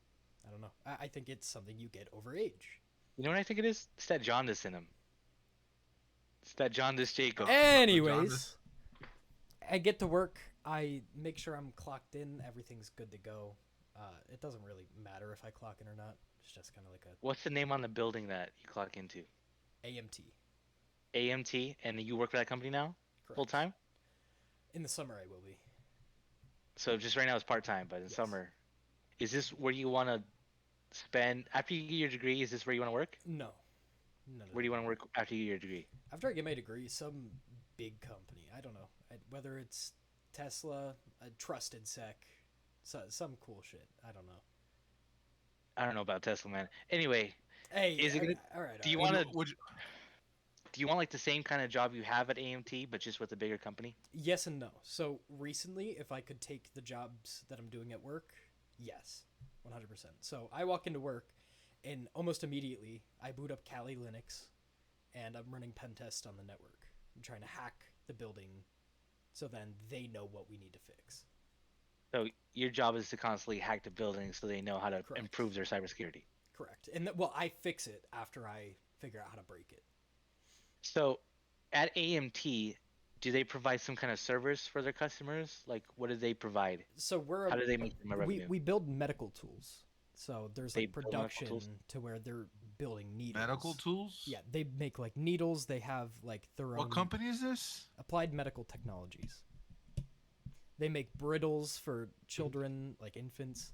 Speaker 3: I don't know. I think it's something you get over age.
Speaker 2: You know what I think it is? It's that jaundice in him. It's that jaundice Jacob.
Speaker 3: Anyways, I get to work. I make sure I'm clocked in. Everything's good to go. It doesn't really matter if I clock in or not. It's just kind of like a
Speaker 2: What's the name on the building that you clock into?
Speaker 3: AMT.
Speaker 2: AMT, and you work for that company now,
Speaker 3: Correct.
Speaker 2: full time.
Speaker 3: In the summer, I will be.
Speaker 2: So just right now it's part time, but in
Speaker 3: Yes.
Speaker 2: summer, is this where you want to spend after you get your degree? Is this where you want to work?
Speaker 3: No. No.
Speaker 2: Where do you want to work after you get your degree?
Speaker 3: After I get my degree, some big company. I don't know. Whether it's Tesla, a trusted sec, some cool shit. I don't know.
Speaker 2: I don't know about Tesla, man. Anyway,
Speaker 3: Hey,
Speaker 2: Is it gonna-
Speaker 3: all right.
Speaker 2: do you
Speaker 3: all right.
Speaker 2: want to?
Speaker 1: Would you,
Speaker 2: Do you want like the same kind of job you have at AMT, but just with a bigger company?
Speaker 3: Yes and no. So recently, if I could take the jobs that I'm doing at work, yes, 100%. So I walk into work, and almost immediately I boot up Kali Linux, and I'm running pen tests on the network. I'm trying to hack the building, so then they know what we need to fix.
Speaker 2: So your job is to constantly hack the building so they know how to
Speaker 3: Correct.
Speaker 2: improve their cybersecurity.
Speaker 3: Correct. And well, I fix it after I figure out how to break it.
Speaker 2: So at AMT, do they provide some kind of service for their customers? Like, what do they provide?
Speaker 3: So we're
Speaker 2: How do they make their revenue?
Speaker 3: we build medical tools. So there's
Speaker 2: They
Speaker 3: like
Speaker 2: build medical tools?
Speaker 3: production to where they're building needles.
Speaker 1: medical tools?
Speaker 3: Yeah, they make like needles. They have like their own
Speaker 1: What company is this?
Speaker 3: Applied Medical Technologies. They make brittles for children, like infants.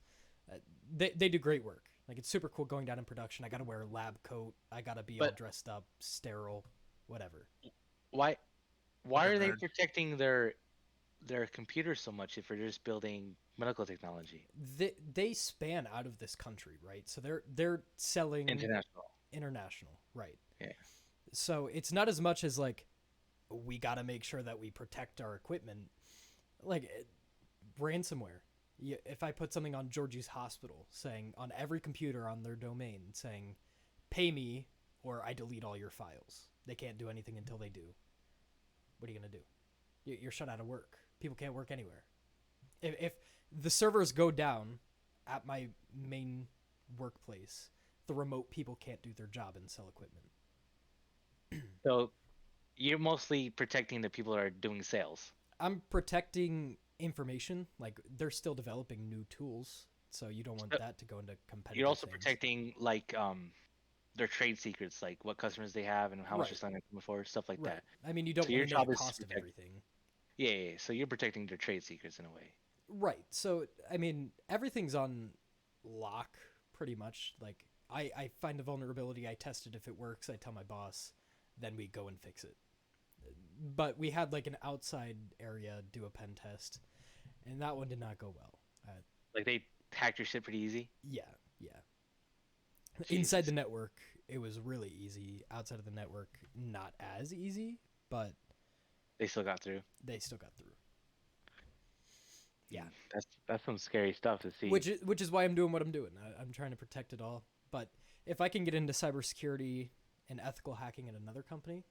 Speaker 3: They do great work. Like it's super cool going down in production. I gotta wear a lab coat. I gotta be all
Speaker 2: But-
Speaker 3: dressed up, sterile, whatever.
Speaker 2: Why
Speaker 1: Okay,
Speaker 2: are they
Speaker 1: nerd.
Speaker 2: protecting their computers so much if they're just building medical technology?
Speaker 3: They span out of this country, right? So they're selling
Speaker 2: International.
Speaker 3: international, right?
Speaker 2: Yeah.
Speaker 3: So it's not as much as like we got to make sure that we protect our equipment. Like ransomware. If I put something on Georgie's hospital saying on every computer on their domain saying, "Pay me or I delete all your files." They can't do anything until they do. What are you gonna do? You're shut out of work. People can't work anywhere. If the servers go down at my main workplace, the remote people can't do their job and sell equipment.
Speaker 2: So you're mostly protecting the people that are doing sales.
Speaker 3: I'm protecting information. Like they're still developing new tools, so you don't want
Speaker 2: So
Speaker 3: that to go into competitive.
Speaker 2: you're also
Speaker 3: things.
Speaker 2: protecting like their trade secrets, like what customers they have and how much
Speaker 3: Right.
Speaker 2: they're selling them for, stuff like
Speaker 3: Right.
Speaker 2: that.
Speaker 3: I mean, you don't
Speaker 2: So
Speaker 3: want
Speaker 2: your
Speaker 3: to know the
Speaker 2: job is to
Speaker 3: cost of
Speaker 2: protect.
Speaker 3: everything.
Speaker 2: Yeah. So you're protecting their trade secrets in a way.
Speaker 3: Right. So I mean, everything's on lock pretty much. Like I find a vulnerability, I test it. If it works, I tell my boss, then we go and fix it. But we had like an outside area do a pen test, and that one did not go well.
Speaker 2: Like they hacked your shit pretty easy.
Speaker 3: Yeah, yeah.
Speaker 2: Jesus.
Speaker 3: Inside the network, it was really easy. Outside of the network, not as easy, but
Speaker 2: They still got through.
Speaker 3: they still got through. Yeah.
Speaker 2: That's some scary stuff to see.
Speaker 3: Which is why I'm doing what I'm doing. I'm trying to protect it all. But if I can get into cybersecurity and ethical hacking in another company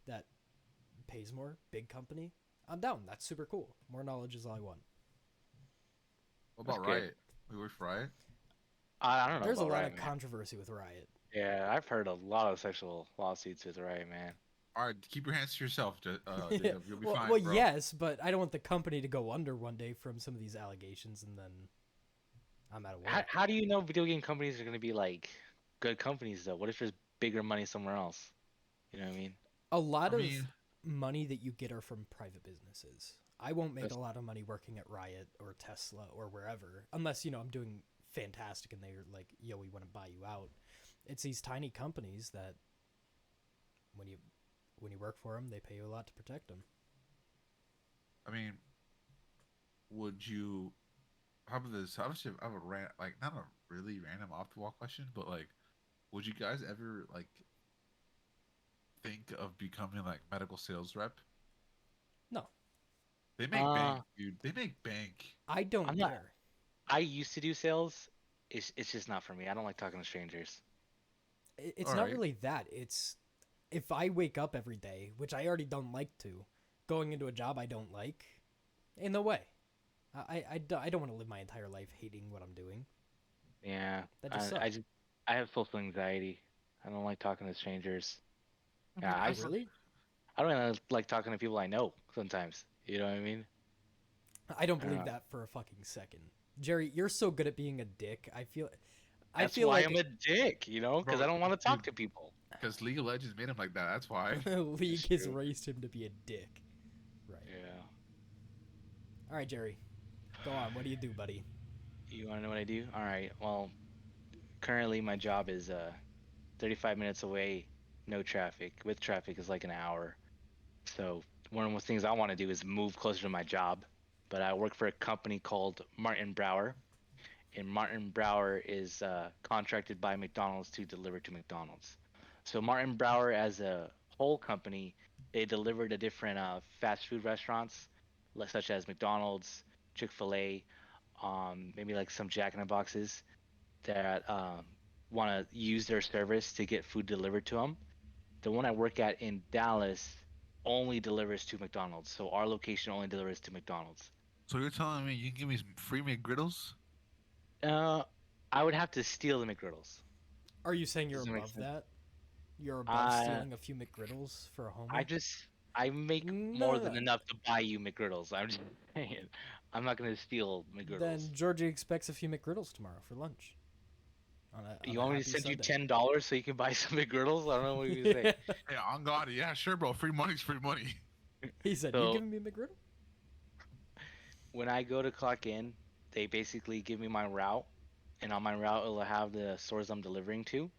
Speaker 3: that pays more, big company, I'm down. That's super cool. More knowledge is all I want.
Speaker 1: What
Speaker 2: That's
Speaker 1: about
Speaker 2: good.
Speaker 1: Riot? We work for Riot.
Speaker 2: I don't know.
Speaker 3: There's a
Speaker 2: about
Speaker 3: lot
Speaker 2: Riot,
Speaker 3: of
Speaker 2: man.
Speaker 3: controversy with Riot.
Speaker 2: Yeah, I've heard a lot of sexual lawsuits with Riot, man.
Speaker 1: All right, keep your hands to yourself,
Speaker 3: Yeah.
Speaker 1: Jacob. You'll be
Speaker 3: well,
Speaker 1: fine,
Speaker 3: well
Speaker 1: bro.
Speaker 3: yes, but I don't want the company to go under one day from some of these allegations, and then I'm out of work.
Speaker 2: How do you know video game companies are going to be like good companies though? What if there's bigger money somewhere else? You know what I mean?
Speaker 3: A lot
Speaker 1: I
Speaker 3: of
Speaker 1: mean,
Speaker 3: money that you get are from private businesses. I won't make
Speaker 2: That's-
Speaker 3: a lot of money working at Riot or Tesla or wherever, unless I'm doing fantastic and they're like, "Yo, we want to buy you out." It's these tiny companies that when you work for them, they pay you a lot to protect them.
Speaker 1: I mean, would you? How about this? I have a like not a really random off the wall question, but like, would you guys ever like think of becoming like medical sales rep?
Speaker 3: No,
Speaker 1: They make bank, dude. They make bank.
Speaker 3: I don't
Speaker 2: I'm not-
Speaker 3: care.
Speaker 2: I used to do sales. It's just not for me. I don't like talking to strangers.
Speaker 3: It's
Speaker 1: All
Speaker 3: not
Speaker 1: right.
Speaker 3: really that. It's if I wake up every day, which I already don't like to, going into a job I don't like, in no way. I don't want to live my entire life hating what I'm doing.
Speaker 2: Yeah,
Speaker 3: That just
Speaker 2: I
Speaker 3: sucks.
Speaker 2: just I have social anxiety. I don't like talking to strangers.
Speaker 1: I
Speaker 2: Yeah,
Speaker 1: mean,
Speaker 2: I
Speaker 1: I've heard-
Speaker 3: Really?
Speaker 2: I don't even like talking to people I know sometimes. You know what I mean?
Speaker 3: I don't believe
Speaker 2: Uh,
Speaker 3: that for a fucking second. Jerry, you're so good at being a dick. I feel
Speaker 2: That's
Speaker 3: feel
Speaker 2: why
Speaker 3: like
Speaker 2: I'm a dick, you know, because
Speaker 1: Bro,
Speaker 2: I don't want to talk
Speaker 1: dude.
Speaker 2: to people.
Speaker 1: because League of Legends made him like that. That's why.
Speaker 3: League
Speaker 2: That's
Speaker 3: has
Speaker 2: true.
Speaker 3: raised him to be a dick. Right.
Speaker 2: Yeah.
Speaker 3: All right, Jerry. Go on. What do you do, buddy?
Speaker 2: You want to know what I do? All right. Well, currently my job is 35 minutes away, no traffic. With traffic is like an hour. So one of the things I want to do is move closer to my job. But I work for a company called Martin Brower, and Martin Brower is contracted by McDonald's to deliver to McDonald's. So Martin Brower, as a whole company, they deliver to different fast food restaurants, such as McDonald's, Chick-fil-A, maybe like some Jack in the Boxes that want to use their service to get food delivered to them. The one I work at in Dallas only delivers to McDonald's, so our location only delivers to McDonald's.
Speaker 1: So you're telling me you can give me some free McGriddles?
Speaker 2: Uh, I would have to steal the McGriddles.
Speaker 3: Are you saying you're
Speaker 2: Doesn't make
Speaker 3: above
Speaker 2: sense.
Speaker 3: that? You're above
Speaker 2: Uh,
Speaker 3: stealing a few McGriddles for a homie?
Speaker 2: I make
Speaker 3: No,
Speaker 2: more
Speaker 3: no,
Speaker 2: than
Speaker 3: no.
Speaker 2: enough to buy you McGriddles. I'm just saying, I'm not gonna steal McGriddles.
Speaker 3: Then Georgie expects a few McGriddles tomorrow for lunch.
Speaker 2: You want me to
Speaker 3: happy
Speaker 2: send you
Speaker 3: Sunday.
Speaker 2: $10 so you can buy some McGriddles? I don't know what you're gonna say.
Speaker 1: Hey, on God, yeah, sure, bro. Free money's free money.
Speaker 3: He said,
Speaker 2: So-
Speaker 3: "You giving me a McGriddle?"
Speaker 2: When I go to clock in, they basically give me my route, and on my route it'll have the stores I'm delivering to.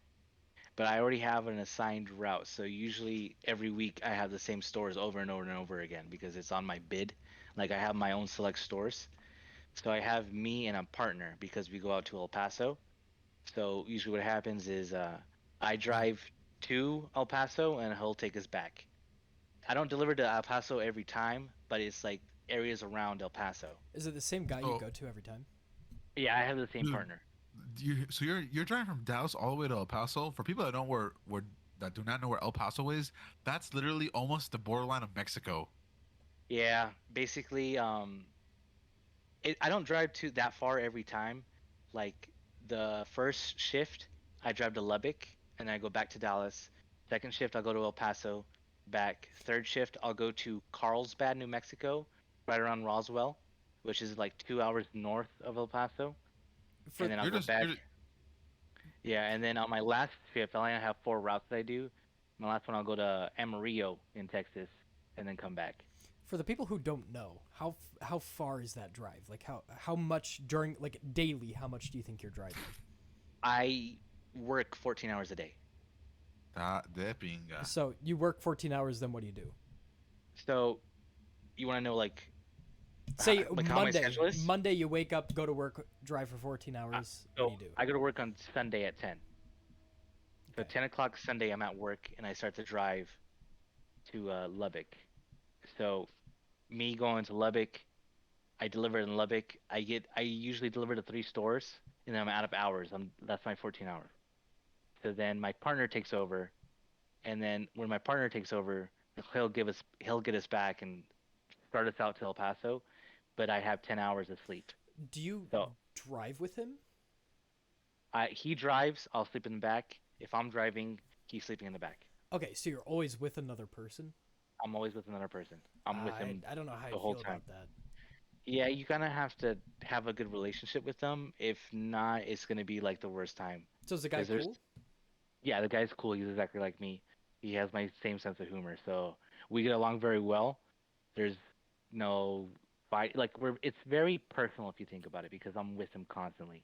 Speaker 2: But I already have an assigned route, so usually every week I have the same stores over and over and over again because it's on my bid. Like I have my own select stores. So I have me and a partner because we go out to El Paso. So usually what happens is I drive to El Paso and he'll take us back. I don't deliver to El Paso every time, but it's like areas around El Paso.
Speaker 3: Is it the same guy you
Speaker 1: Oh.
Speaker 3: go to every time?
Speaker 2: Yeah, I have the same
Speaker 1: Dude.
Speaker 2: partner.
Speaker 1: So you're driving from Dallas all the way to El Paso. For people that don't where that do not know where El Paso is, that's literally almost the borderline of Mexico.
Speaker 2: Yeah, basically, I don't drive to that far every time. Like the first shift, I drive to Lubbock and then I go back to Dallas. Second shift, I'll go to El Paso, back. Third shift, I'll go to Carlsbad, New Mexico, right around Roswell. which is like 2 hours north of El Paso,
Speaker 3: For
Speaker 2: and then I'll
Speaker 1: You're
Speaker 2: go
Speaker 1: just
Speaker 2: back.
Speaker 1: you're just,
Speaker 2: Yeah, and then on my last trip, I only have 4 routes that I do. My last one, I'll go to Amarillo in Texas, and then come back.
Speaker 3: for the people who don't know, how far is that drive? Like how much during like daily? How much do you think you're driving?
Speaker 2: I work 14 hours a day.
Speaker 1: de pinga.
Speaker 3: So you work 14 hours, then what do you do?
Speaker 2: So you want to know
Speaker 3: Say
Speaker 2: like how my
Speaker 3: Monday.
Speaker 2: schedule is?
Speaker 3: Monday you wake up, go to work, drive for 14 hours. What do
Speaker 2: So
Speaker 3: you do?
Speaker 2: I go to work on Sunday at 10. So
Speaker 3: Okay.
Speaker 2: 10 o'clock Sunday, I'm at work, and I start to drive to Lubbock. So me going to Lubbock, I deliver in Lubbock. I usually deliver to 3 stores, and then I'm out of hours. That's my 14 hours. So then my partner takes over, and then when my partner takes over, he'll get us back and start us out to El Paso, but I have 10 hours of sleep.
Speaker 3: Do you
Speaker 2: So
Speaker 3: drive with him?
Speaker 2: he drives, I'll sleep in the back. If I'm driving, he's sleeping in the back.
Speaker 3: Okay, so you're always with another person.
Speaker 2: I'm always with another person. I'm with him
Speaker 3: I don't know how
Speaker 2: the
Speaker 3: you
Speaker 2: whole
Speaker 3: feel
Speaker 2: time.
Speaker 3: about that.
Speaker 2: Yeah, you kind of have to have a good relationship with them. If not, it's gonna be like the worst time.
Speaker 3: So is the guy
Speaker 2: Because there's,
Speaker 3: cool?
Speaker 2: yeah, the guy's cool. He's exactly like me. He has my same sense of humor, so we get along very well. There's no fight. Like it's very personal if you think about it, because I'm with him constantly.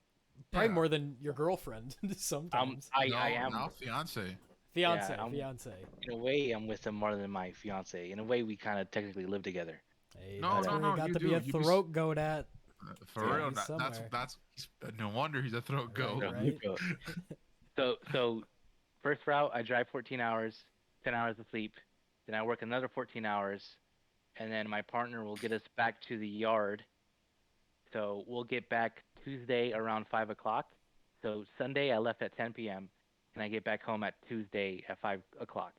Speaker 3: Probably
Speaker 1: Yeah.
Speaker 3: more than your girlfriend sometimes.
Speaker 2: I
Speaker 1: No,
Speaker 2: am.
Speaker 1: now fiance.
Speaker 3: Fiance,
Speaker 2: Yeah,
Speaker 3: fiance.
Speaker 2: in a way, I'm with him more than my fiance. In a way, we kind of technically live together.
Speaker 3: Hey,
Speaker 1: No,
Speaker 3: that's
Speaker 2: But
Speaker 1: no,
Speaker 3: where you
Speaker 1: no.
Speaker 3: got
Speaker 1: You
Speaker 3: to be
Speaker 1: do.
Speaker 3: a
Speaker 1: You be
Speaker 3: throat goat at.
Speaker 1: for
Speaker 3: Gotta
Speaker 1: real.
Speaker 3: be
Speaker 1: That's
Speaker 3: somewhere.
Speaker 1: no wonder he's a throat goat.
Speaker 3: Right.
Speaker 2: So first route, I drive 14 hours, 10 hours of sleep. Then I work another 14 hours, and then my partner will get us back to the yard. So we'll get back Tuesday around 5 o'clock. So Sunday I left at 10 p.m. and I get back home at Tuesday at 5 o'clock.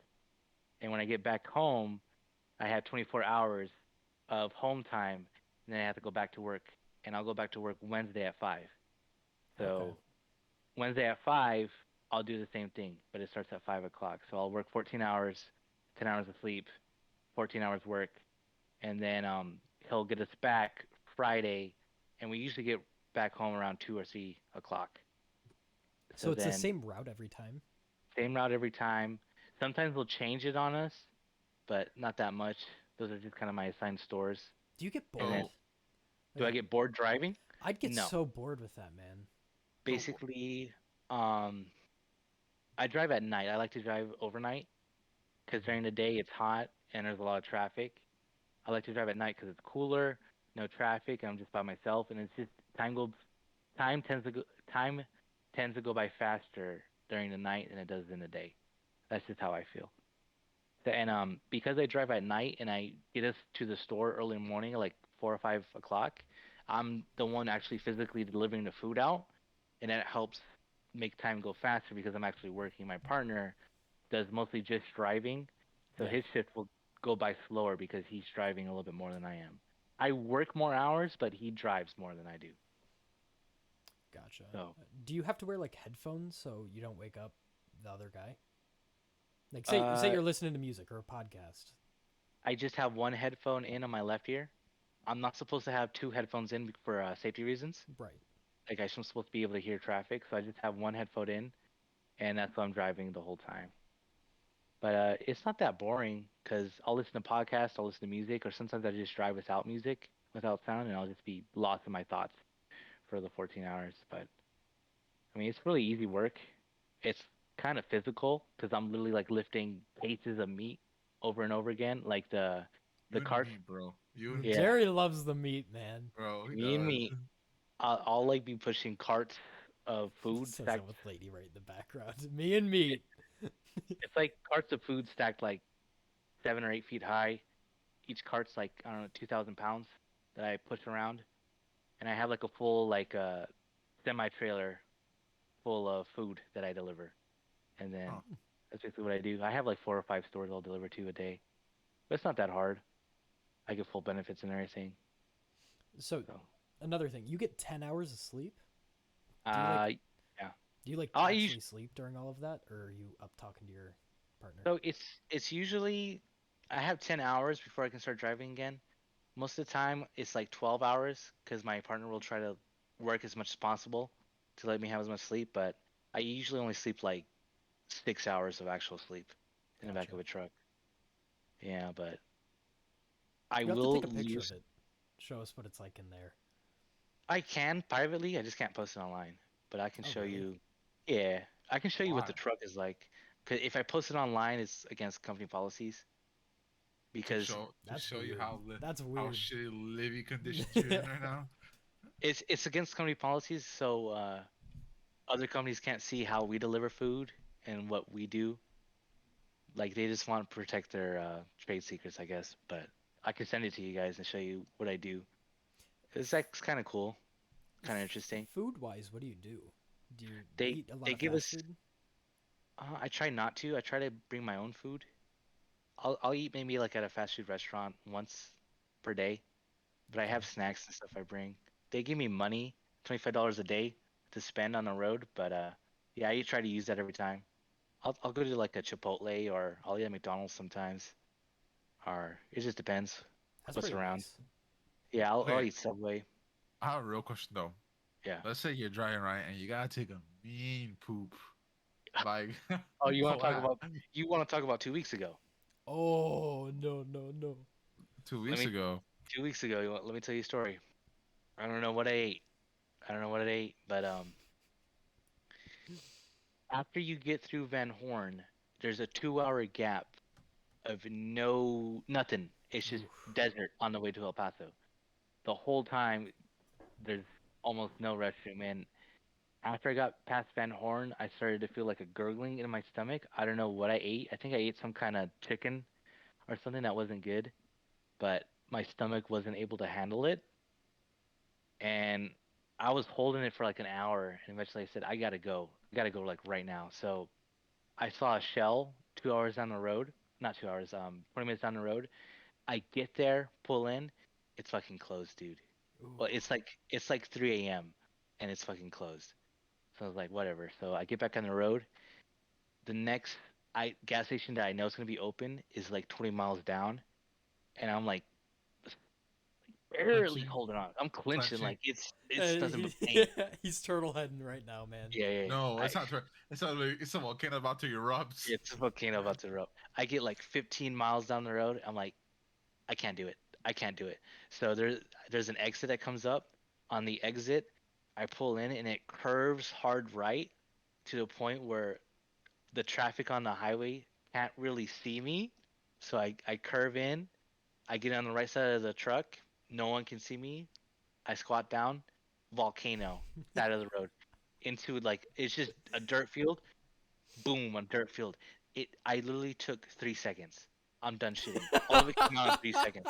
Speaker 2: And when I get back home, I have 24 hours of home time, and then I have to go back to work. And I'll go back to work Wednesday at 5.
Speaker 3: Okay.
Speaker 2: So Wednesday at 5, I'll do the same thing, but it starts at 5 o'clock. So I'll work 14 hours, 10 hours of sleep, 14 hours work, and then he'll get us back Friday, and we usually get back home around 2 or 3 o'clock.
Speaker 3: So
Speaker 2: So
Speaker 3: it's the
Speaker 2: then
Speaker 3: same route every time.
Speaker 2: same route every time. Sometimes they'll change it on us, but not that much. Those are just kind of my assigned stores.
Speaker 3: Do you get
Speaker 2: And then
Speaker 3: bored?
Speaker 2: do I
Speaker 3: Like,
Speaker 2: get bored driving?
Speaker 3: I'd get
Speaker 2: No.
Speaker 3: so bored with that, man.
Speaker 2: Basically, um, I drive at night. I like to drive overnight because during the day it's hot and there's a lot of traffic. I like to drive at night because it's cooler, no traffic, and I'm just by myself, and it's just time tends to go time tends to go by faster during the night than it does in the day. That's just how I feel. And because I drive at night and I get us to the store early in the morning, like 4 or 5 o'clock, I'm the one actually physically delivering the food out, and that helps make time go faster because I'm actually working. My partner does mostly just driving, so
Speaker 3: Yeah.
Speaker 2: his shift will go by slower because he's driving a little bit more than I am. I work more hours, but he drives more than I do.
Speaker 3: Gotcha.
Speaker 2: So
Speaker 3: Do you have to wear like headphones so you don't wake up the other guy? Like say
Speaker 2: uh,
Speaker 3: you're listening to music or a podcast.
Speaker 2: I just have one headphone in on my left ear. I'm not supposed to have two headphones in for safety reasons.
Speaker 3: Right.
Speaker 2: Like I'm supposed to be able to hear traffic, so I just have one headphone in, and that's why I'm driving the whole time. But it's not that boring because I'll listen to podcasts, I'll listen to music, or sometimes I just drive without music, without sound, and I'll just be lost in my thoughts for the 14 hours. But I mean, it's really easy work. It's kind of physical because I'm literally like lifting cases of meat over and over again, like the
Speaker 1: You and
Speaker 2: carts.
Speaker 1: me, bro. You and
Speaker 2: Yeah,
Speaker 3: Jerry loves the meat, man.
Speaker 1: bro. He
Speaker 2: me and
Speaker 1: does.
Speaker 2: me. I'll like be pushing carts of food
Speaker 3: Says that
Speaker 2: stacked.
Speaker 3: with Lady right in the background. Me and meat.
Speaker 2: It's like carts of food stacked like 7 or 8 feet high. Each cart's like I don't know 2,000 pounds that I push around, and I have like a full like semi trailer full of food that I deliver, and then
Speaker 1: Huh.
Speaker 2: that's basically what I do. I have like 4 or 5 stores I'll deliver to a day, but it's not that hard. I get full benefits and everything.
Speaker 3: So
Speaker 2: So
Speaker 3: another thing, you get 10 hours of sleep? Do you
Speaker 2: uh
Speaker 3: like
Speaker 2: yeah.
Speaker 3: do you like
Speaker 2: I
Speaker 3: actually sleep during all of that, or are you up talking to your partner?
Speaker 2: So it's usually I have 10 hours before I can start driving again. Most of the time, it's like 12 hours because my partner will try to work as much as possible to let me have as much sleep. But I usually only sleep like 6 hours of actual sleep in the back
Speaker 3: Gotcha.
Speaker 2: of a truck. Yeah, but I
Speaker 3: You have to
Speaker 2: will
Speaker 3: take a picture
Speaker 2: lose.
Speaker 3: of it. Show us what it's like in there.
Speaker 2: I can privately, I just can't post it online. But I can
Speaker 3: Oh,
Speaker 2: show
Speaker 3: really?
Speaker 2: you. Yeah, I can show you what
Speaker 1: Why?
Speaker 2: the truck is like. Cause if I post it online, it's against company policies. Because
Speaker 1: To
Speaker 3: That's
Speaker 1: show you
Speaker 3: weird. That's
Speaker 1: how
Speaker 3: weird.
Speaker 1: shitty living conditions you're in right now.
Speaker 2: it's against company policies, so other companies can't see how we deliver food and what we do. Like they just want to protect their trade secrets, I guess. But I can send it to you guys and show you what I do. It's like kind of cool, kind of interesting.
Speaker 3: Food wise, what do you do? Do you
Speaker 2: They
Speaker 3: eat a lot
Speaker 2: they
Speaker 3: of
Speaker 2: give
Speaker 3: fast
Speaker 2: us.
Speaker 3: food?
Speaker 2: I try not to. I try to bring my own food. I'll eat maybe like at a fast food restaurant once per day, but I
Speaker 3: Okay.
Speaker 2: have snacks and stuff I bring. They give me money, $25 a day to spend on the road, but yeah, I try to use that every time. I'll go to like a Chipotle or I'll eat at McDonald's sometimes, or it just depends
Speaker 3: That's
Speaker 2: what's
Speaker 3: pretty
Speaker 2: around.
Speaker 3: nice.
Speaker 2: Yeah, I'll
Speaker 1: Okay,
Speaker 2: eat Subway.
Speaker 1: I have a real question though.
Speaker 2: Yeah.
Speaker 1: Let's say you're driving right and you gotta take a mean poop. Like,
Speaker 2: Oh,
Speaker 1: what?
Speaker 2: you want to talk about 2 weeks ago?
Speaker 3: Oh no no no!
Speaker 2: Let
Speaker 1: 2 weeks
Speaker 2: me
Speaker 1: ago.
Speaker 2: 2 weeks ago. Let me tell you a story. I don't know what I ate. I don't know what I ate, but after you get through Van Horn, there's a 2-hour gap of nothing. It's just
Speaker 3: Oof.
Speaker 2: desert on the way to El Paso. The whole time there's almost no restroom. And after I got past Van Horn, I started to feel like a gurgling in my stomach. I don't know what I ate. I think I ate some kind of chicken or something that wasn't good, but my stomach wasn't able to handle it. And I was holding it for like an hour. And eventually I said, I gotta go. I gotta go like right now. So I saw a Shell 2 hours down the road. Not 2 hours, 20 minutes down the road. I get there, pull in, it's fucking closed, dude.
Speaker 3: Ooh.
Speaker 2: Well, it's like 3 a.m. and it's fucking closed. So I was like, whatever. So I get back on the road. The next gas station that I know is gonna be open is like 20 miles down, and I'm like barely
Speaker 1: Clenching,
Speaker 2: holding on. I'm clenching
Speaker 1: clenching.
Speaker 2: like it's nothing but pain.
Speaker 3: Yeah, he's turtle heading right now, man.
Speaker 2: Yeah, yeah.
Speaker 1: No,
Speaker 2: I
Speaker 1: it's not. It's a volcano about to erupt.
Speaker 2: It's a volcano about to erupt. I get like 15 miles down the road. I'm like, I can't do it. I can't do it. So there's an exit that comes up. On the exit, I pull in and it curves hard right to the point where the traffic on the highway can't really see me. So I curve in. I get on the right side of the truck. No one can see me. I squat down. Volcano, side of the road, into like it's just a dirt field. Boom, on dirt field. I literally took 3 seconds. I'm done shitting. All of it came out in 3 seconds.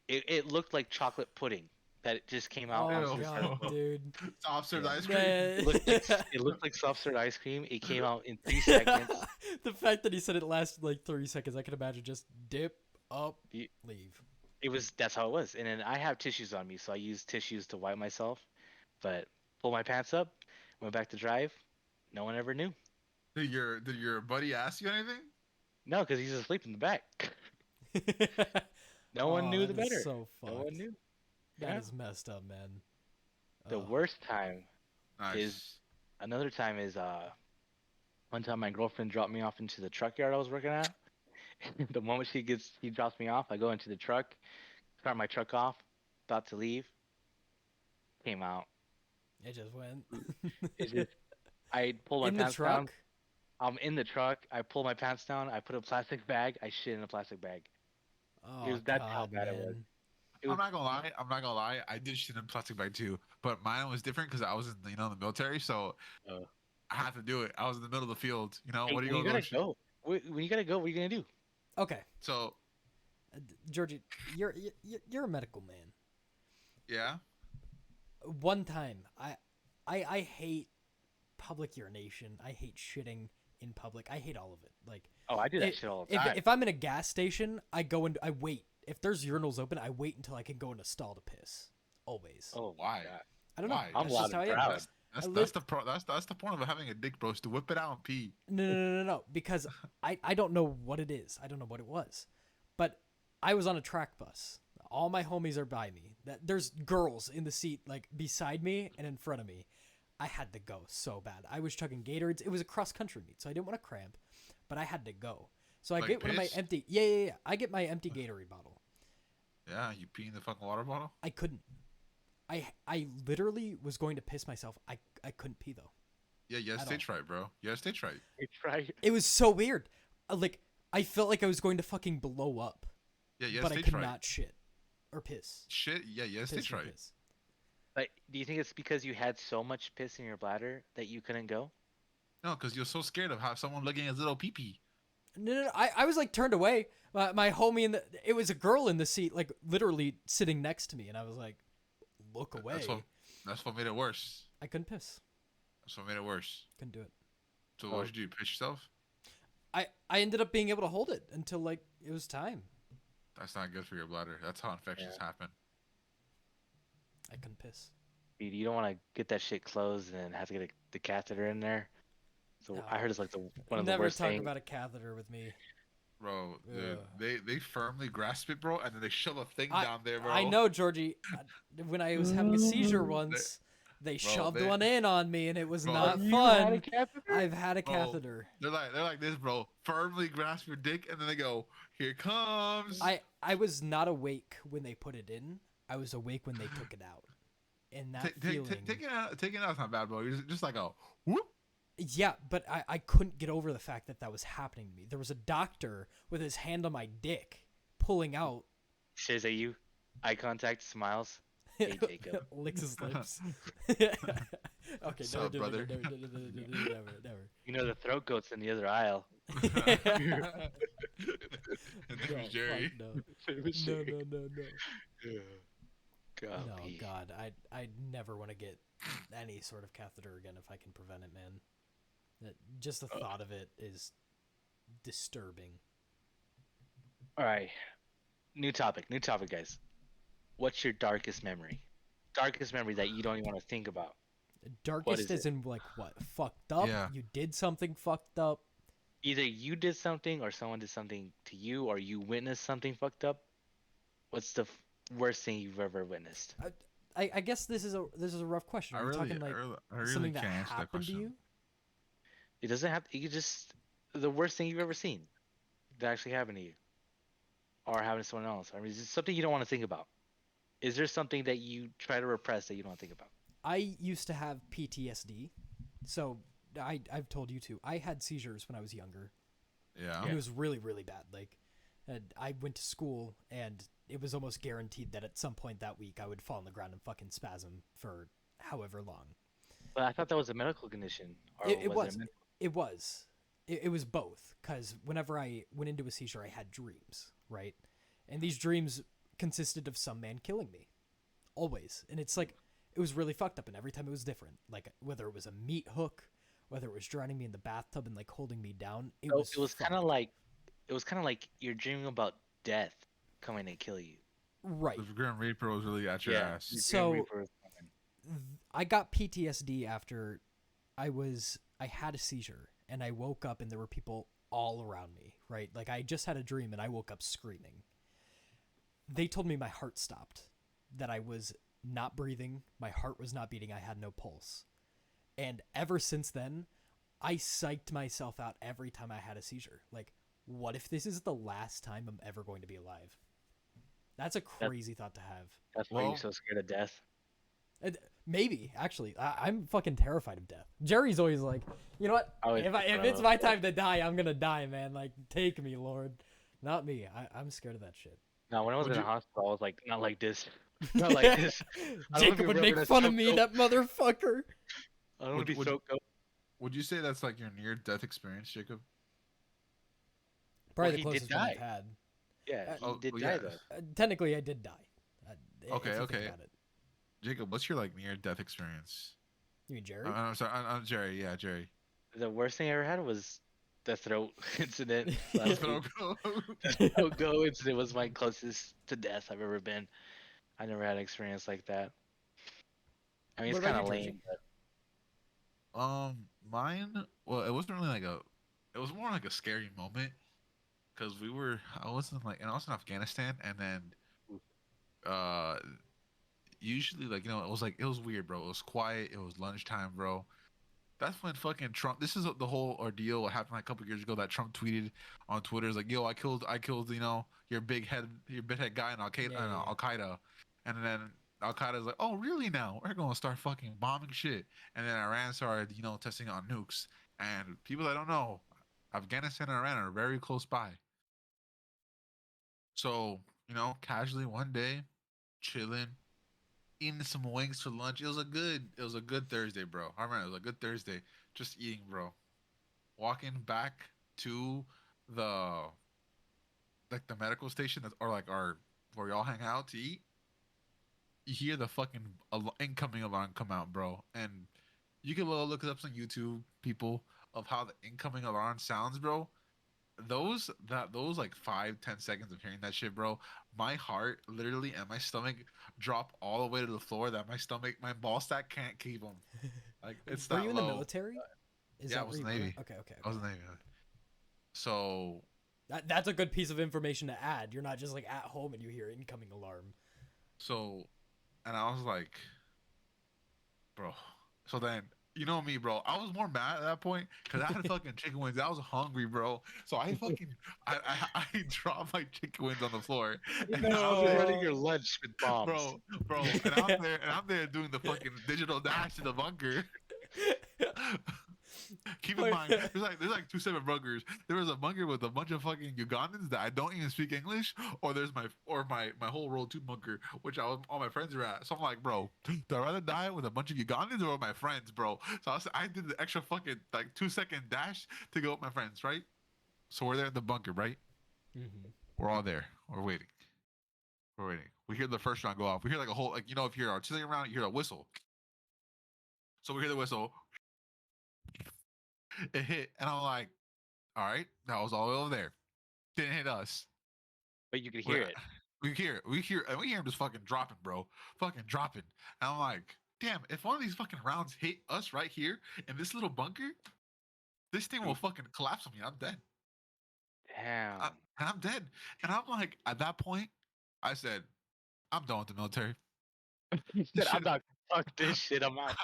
Speaker 2: It looked like chocolate pudding that it just came out
Speaker 3: Oh
Speaker 2: once it
Speaker 3: god,
Speaker 2: started.
Speaker 1: Ew.
Speaker 3: dude.
Speaker 1: Soft serve
Speaker 2: Yeah.
Speaker 1: ice cream.
Speaker 3: Man.
Speaker 2: It looked like soft serve ice cream. It came out in 3 seconds.
Speaker 3: The fact that he said it lasted like 30 seconds, I can imagine just dip, up,
Speaker 2: You-
Speaker 3: leave.
Speaker 2: That's how it was. And then I have tissues on me, so I used tissues to wipe myself. But pull my pants up, went back to drive. No one ever knew.
Speaker 1: Did your buddy ask you anything?
Speaker 2: No, because he's asleep in the back. No one
Speaker 3: Oh,
Speaker 2: knew
Speaker 3: that
Speaker 2: the
Speaker 3: is
Speaker 2: better.
Speaker 3: so
Speaker 2: No one
Speaker 3: fucked.
Speaker 2: knew.
Speaker 3: That
Speaker 2: Yeah.
Speaker 3: is messed up, man.
Speaker 2: The
Speaker 3: Oh.
Speaker 2: worst time is
Speaker 1: Nice.
Speaker 2: another time is one time my girlfriend dropped me off into the truck yard I was working at. The moment she drops me off, I go into the truck, start my truck off, about to leave, came out.
Speaker 3: It just went.
Speaker 2: It's just I pull my
Speaker 3: In the
Speaker 2: pants down.
Speaker 3: truck?
Speaker 2: I'm in the truck. I pull my pants down. I put a plastic bag. I shit in a plastic bag.
Speaker 3: Oh
Speaker 2: That's how
Speaker 3: god,
Speaker 2: bad it was.
Speaker 3: man.
Speaker 2: It
Speaker 1: I'm
Speaker 2: was
Speaker 1: not gonna lie. I'm not gonna lie. I did shit in a plastic bag too, but mine was different because I was in in the military, so
Speaker 2: uh,
Speaker 1: I had to do it. I was in the middle of the field.
Speaker 2: hey,
Speaker 1: What are you
Speaker 2: when you
Speaker 1: gonna go?
Speaker 2: gotta go, when you gotta go, what are you gonna do?
Speaker 3: Okay,
Speaker 1: So
Speaker 3: Georgie, you're a medical man.
Speaker 1: yeah,
Speaker 3: One time, I hate public urination. I hate shitting in public. I hate all of it. Like,
Speaker 2: Oh, I do that
Speaker 3: it,
Speaker 2: shit all the time.
Speaker 3: if I'm in a gas station, I wait. If there's urinals open, I wait until I can go in a stall to piss. Always.
Speaker 2: Oh my
Speaker 1: why?
Speaker 2: god.
Speaker 3: I don't know.
Speaker 1: Why?
Speaker 2: I'm
Speaker 3: That's
Speaker 2: loud
Speaker 3: just how I
Speaker 2: and
Speaker 3: am.
Speaker 2: proud.
Speaker 1: That's the point of having a dick, bro. Is to whip it out and pee.
Speaker 3: No. Because I don't know what it is. I don't know what it was. But I was on a track bus. all my homies are by me. There's girls in the seat like beside me and in front of me. I had to go so bad. I was chugging Gatorades. It was a cross country meet, so I didn't want to cramp, but I had to go. So I
Speaker 1: Like
Speaker 3: get one of my
Speaker 1: piss?
Speaker 3: empty. Yeah. I get my empty Gatorade bottle.
Speaker 1: Yeah, you pee in the fucking water bottle.
Speaker 3: I couldn't. I literally was going to piss myself. I couldn't pee though.
Speaker 1: Yeah, you
Speaker 3: At
Speaker 1: had stage fright, bro. You had stage fright.
Speaker 2: It's right.
Speaker 3: It was so weird. Like I felt like I was going to fucking blow up,
Speaker 1: Yeah, you had
Speaker 3: but I
Speaker 1: stage
Speaker 3: could
Speaker 1: fright.
Speaker 3: not shit or piss.
Speaker 1: Shit, yeah, you had
Speaker 3: Piss
Speaker 1: stage
Speaker 3: or
Speaker 1: fright.
Speaker 3: piss.
Speaker 2: Like, do you think it's because you had so much piss in your bladder that you couldn't go?
Speaker 1: No, because you're so scared of how someone looking at his little pee pee.
Speaker 3: No. I was like turned away. My homie it was a girl in the seat, like literally sitting next to me, and I was like, look away.
Speaker 1: That's what made it worse.
Speaker 3: I couldn't piss.
Speaker 1: That's what made it worse.
Speaker 3: Couldn't do it.
Speaker 1: So
Speaker 2: Oh.
Speaker 1: what did you do? Piss yourself?
Speaker 3: I ended up being able to hold it until like it was time.
Speaker 1: That's not good for your bladder. That's how infections happen.
Speaker 3: I couldn't piss.
Speaker 2: Dude, you don't want to get that shit closed and then have to get the catheter in there. So
Speaker 3: No.
Speaker 2: I heard it's like one of the
Speaker 3: Never
Speaker 2: worst
Speaker 3: talk
Speaker 2: things.
Speaker 3: about a catheter with me.
Speaker 1: Bro, dude,
Speaker 3: Ugh.
Speaker 1: they firmly grasp it, bro, and then they shove a thing
Speaker 3: I-
Speaker 1: down there, bro.
Speaker 3: I know, Georgie. When I was having a seizure once, they shoved
Speaker 1: they-
Speaker 3: one in on me, and it was
Speaker 1: Bro,
Speaker 3: not
Speaker 2: You
Speaker 3: fun.
Speaker 2: had a catheter?
Speaker 3: I've had a
Speaker 1: Bro.
Speaker 3: catheter.
Speaker 1: They're like this, bro. Firmly grasp your dick, and then they go, "Here it comes."
Speaker 3: I was not awake when they put it in. I was awake when they took it out, and that feeling.
Speaker 1: Taking it out's not bad, bro. You're just like a whoop.
Speaker 3: Yeah, but I couldn't get over the fact that was happening to me. There was a doctor with his hand on my dick, pulling out.
Speaker 2: Stares at you, eye contact, smiles. Hey, Jacob.
Speaker 3: Licks his lips. Okay,
Speaker 1: What's
Speaker 3: never,
Speaker 1: up,
Speaker 3: never,
Speaker 1: brother?
Speaker 3: never.
Speaker 2: You know the throat goat's in the other aisle.
Speaker 1: And then
Speaker 3: No,
Speaker 1: there's Jerry.
Speaker 3: fuck no.
Speaker 2: God,
Speaker 3: No, God, I never want to get any sort of catheter again if I can prevent it, man. Just the thought of it is disturbing.
Speaker 2: All right, new topic, guys. What's your darkest memory? Darkest memory that you don't even want to think about.
Speaker 3: Darkest
Speaker 2: is
Speaker 3: is in like what? Fucked up?
Speaker 1: Yeah.
Speaker 3: You did something fucked up?
Speaker 2: Either you did something, or someone did something to you, or you witnessed something fucked up. What's the worst thing you've ever witnessed?
Speaker 3: I guess this is a rough question. Are you talking like
Speaker 1: I really
Speaker 3: something that
Speaker 1: can't answer that
Speaker 3: happened to
Speaker 1: question.
Speaker 3: you?
Speaker 2: It doesn't have. You just the worst thing you've ever seen that actually happened to you, or happened to someone else. I mean, is it something you don't want to think about? Is there something that you try to repress that you don't want to think about?
Speaker 3: I used to have PTSD, so I've told you too. I had seizures when I was younger.
Speaker 1: Yeah.
Speaker 3: And it was really, really bad. Like, and I went to school, and it was almost guaranteed that at some point that week I would fall on the ground and fucking spasm for however long.
Speaker 2: But I thought that was a medical condition. Or
Speaker 3: It
Speaker 2: was.
Speaker 3: was.
Speaker 2: It a men-
Speaker 3: It was. It was both, because whenever I went into a seizure, I had dreams, right? And these dreams consisted of some man killing me, always. And it's like, it was really fucked up, and every time it was different. Like, whether it was a meat hook, whether it was drowning me in the bathtub and like holding me down, it
Speaker 2: So
Speaker 3: was.
Speaker 2: it was
Speaker 3: fucked.
Speaker 2: kind of like, you're dreaming about death coming to kill you.
Speaker 3: Right.
Speaker 1: The Grim Reaper was really at your ass.
Speaker 2: the Grim
Speaker 3: So-
Speaker 2: Reaper was coming.
Speaker 3: I got PTSD after I had a seizure, and I woke up and there were people all around me, right? Like, I just had a dream and I woke up screaming. They told me my heart stopped, that I was not breathing, my heart was not beating, I had no pulse. And ever since then, I psyched myself out every time I had a seizure. Like, what if this is the last time I'm ever going to be alive? That's a crazy thought to have.
Speaker 2: That's why
Speaker 1: Well-
Speaker 2: you're so scared of death.
Speaker 3: Maybe, actually. I'm fucking terrified of death. Jerry's always like, you know what?
Speaker 2: Always
Speaker 3: If it's my time to die, I'm gonna die, man. Like, take me, Lord. Not me. I'm scared of that shit.
Speaker 2: No, when I was
Speaker 1: Would
Speaker 2: in the
Speaker 1: you-
Speaker 2: hospital, I was like, not like this. Not like this. I don't
Speaker 3: Jacob
Speaker 2: wanna
Speaker 3: would
Speaker 2: be
Speaker 3: make
Speaker 2: rubbing
Speaker 3: fun
Speaker 2: a
Speaker 3: of me,
Speaker 2: choke
Speaker 3: that motherfucker.
Speaker 2: I don't want to be
Speaker 1: Would-
Speaker 2: so cold.
Speaker 1: Would you say that's like your near-death experience, Jacob?
Speaker 3: Probably
Speaker 2: he
Speaker 3: the
Speaker 2: did
Speaker 3: closest one I've
Speaker 2: die.
Speaker 3: had.
Speaker 2: Yeah, he
Speaker 1: Oh,
Speaker 2: did
Speaker 1: well,
Speaker 2: die
Speaker 1: yeah.
Speaker 2: though.
Speaker 3: Technically, I did die. If
Speaker 1: Okay,
Speaker 3: you think
Speaker 1: okay.
Speaker 3: about it.
Speaker 1: Jacob, what's your like near-death experience?
Speaker 3: You mean Jerry?
Speaker 1: I'm sorry, I'm Jerry. Yeah, Jerry.
Speaker 2: The worst thing I ever had was the throat incident.
Speaker 3: Yeah.
Speaker 2: last week. The throat go incident was my closest to death I've ever been. I never had an experience like that. I mean,
Speaker 3: What
Speaker 2: it's
Speaker 3: about
Speaker 2: kind of
Speaker 3: you, Georgie?
Speaker 2: lame, but
Speaker 1: Mine. Well, it wasn't really like a. It was more like a scary moment, because I was in Afghanistan, and then uh, usually like it was weird, bro. It was quiet. It was lunchtime, bro. That's when fucking Trump. This is the whole ordeal. What happened like a couple years ago that Trump tweeted on Twitter is like, "Yo, I killed, your big head guy in
Speaker 3: Yeah.
Speaker 1: Al Qaeda," and then Al Qaeda is like, "Oh, really? Now we're gonna start fucking bombing shit." And then Iran started, testing on nukes. And people that don't know, Afghanistan and Iran are very close by. So casually one day, chilling, eating some wings for lunch. It was a good Thursday, bro. I remember it was a good Thursday. Just eating, bro. Walking back to the the medical station or like our where we all hang out to eat. You hear the fucking incoming alarm come out, bro, and you can look it up on YouTube, people, of how the incoming alarm sounds, bro. Those like 5-10 seconds of hearing that shit, bro, my heart literally and my stomach drop all the way to the floor that my ball stack can't keep them. Like it's
Speaker 3: Were you
Speaker 1: that
Speaker 3: in the
Speaker 1: low.
Speaker 3: military? Is
Speaker 1: Yeah, I
Speaker 3: that
Speaker 1: was
Speaker 3: where
Speaker 1: in
Speaker 3: you
Speaker 1: the
Speaker 3: were?
Speaker 1: Navy.
Speaker 3: Okay, okay,
Speaker 1: I was
Speaker 3: okay.
Speaker 1: in the Navy. So
Speaker 3: That's a good piece of information to add. You're not just like at home and you hear incoming alarm.
Speaker 1: so and I was like, bro. So then, you know me, bro. I was more mad at that point because I had fucking chicken wings. I was hungry, bro. So I dropped my chicken wings on the floor, and I'm
Speaker 2: You're
Speaker 1: there,
Speaker 2: running
Speaker 3: No.
Speaker 2: your lunch with bombs.
Speaker 1: bro, and I'm there doing the fucking digital dash to the bunker. Keep in mind, there's like two separate bunkers. There was a bunker with a bunch of fucking Ugandans that I don't even speak English, or my whole roll two bunker, which all my friends are at. So I'm like, bro, do I rather die with a bunch of Ugandans or with my friends, bro? So I did the extra fucking like 2 second dash to go with my friends, right? So we're there in the bunker, right?
Speaker 3: Hmm.
Speaker 1: We're all there. We're waiting. We're waiting. We hear the first round go off. We hear like a whole if you're artillery round, you hear a whistle. So we hear the whistle. It hit, and I'm like, all right, that was all the way over there. Didn't hit us.
Speaker 2: But you could
Speaker 1: We
Speaker 2: hear it.
Speaker 1: we hear him just fucking dropping, bro, fucking dropping. And I'm like, damn, if one of these fucking rounds hit us right here in this little bunker, this thing will fucking collapse on me. I'm dead.
Speaker 2: Damn.
Speaker 1: And I'm dead. And I'm like, at that point, I said, I'm done with the military.
Speaker 2: You
Speaker 1: This
Speaker 2: said, I'm
Speaker 1: shit.
Speaker 2: not. Fuck this shit. I'm out.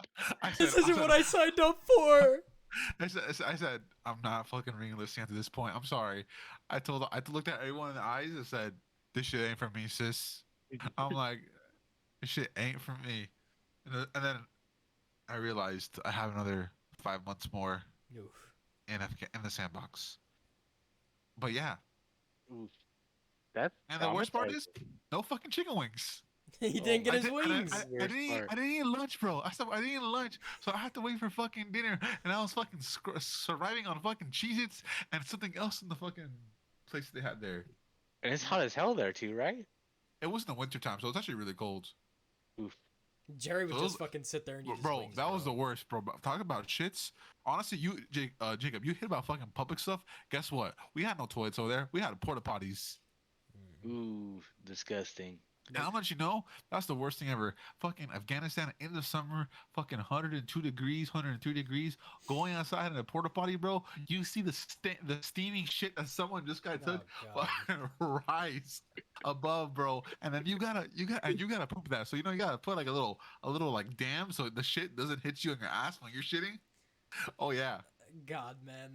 Speaker 1: I said,
Speaker 3: This isn't what I signed up for.
Speaker 1: I said, I'm not fucking re-enlisting after this point. I'm sorry. I looked at everyone in the eyes and said, this shit ain't for me, sis. I'm like, this shit ain't for me. And then I realized I have another 5 months more
Speaker 3: Oof.
Speaker 1: in the sandbox. But yeah,
Speaker 2: Oof. That's
Speaker 1: and the worst part
Speaker 2: traumatizing.
Speaker 1: is, no fucking chicken wings.
Speaker 3: He
Speaker 2: Oh
Speaker 3: didn't get
Speaker 2: my
Speaker 3: his
Speaker 1: did, and
Speaker 3: wings.
Speaker 2: Worst part.
Speaker 1: I didn't eat lunch, bro. I didn't eat lunch, so I had to wait for fucking dinner, and I was fucking surviving on fucking Cheez-Its and something else in the fucking place they had there.
Speaker 2: And it's hot as hell there too, right?
Speaker 1: It was in the winter time, so it's actually really cold.
Speaker 2: Oof.
Speaker 3: Jerry would
Speaker 1: So it
Speaker 3: just
Speaker 1: was,
Speaker 3: fucking sit there and eat his
Speaker 1: bro,
Speaker 3: wings,
Speaker 1: that was the
Speaker 3: bro.
Speaker 1: worst, bro. But talk about shits. Honestly, Jacob, you hit about fucking public stuff. Guess what? We had no toilets over there. We had porta potties.
Speaker 3: Mm.
Speaker 2: Ooh, disgusting.
Speaker 1: And how much you know? That's the worst thing ever. Fucking Afghanistan in the summer, fucking 102 degrees, 103 degrees. Going outside in a porta potty, bro. You see the steaming shit that someone just got took
Speaker 3: Oh, God.
Speaker 1: fucking rise above, bro. And then you gotta poop that. So you gotta put like a little like dam so the shit doesn't hit you in your ass when you're shitting. Oh yeah.
Speaker 3: God, man.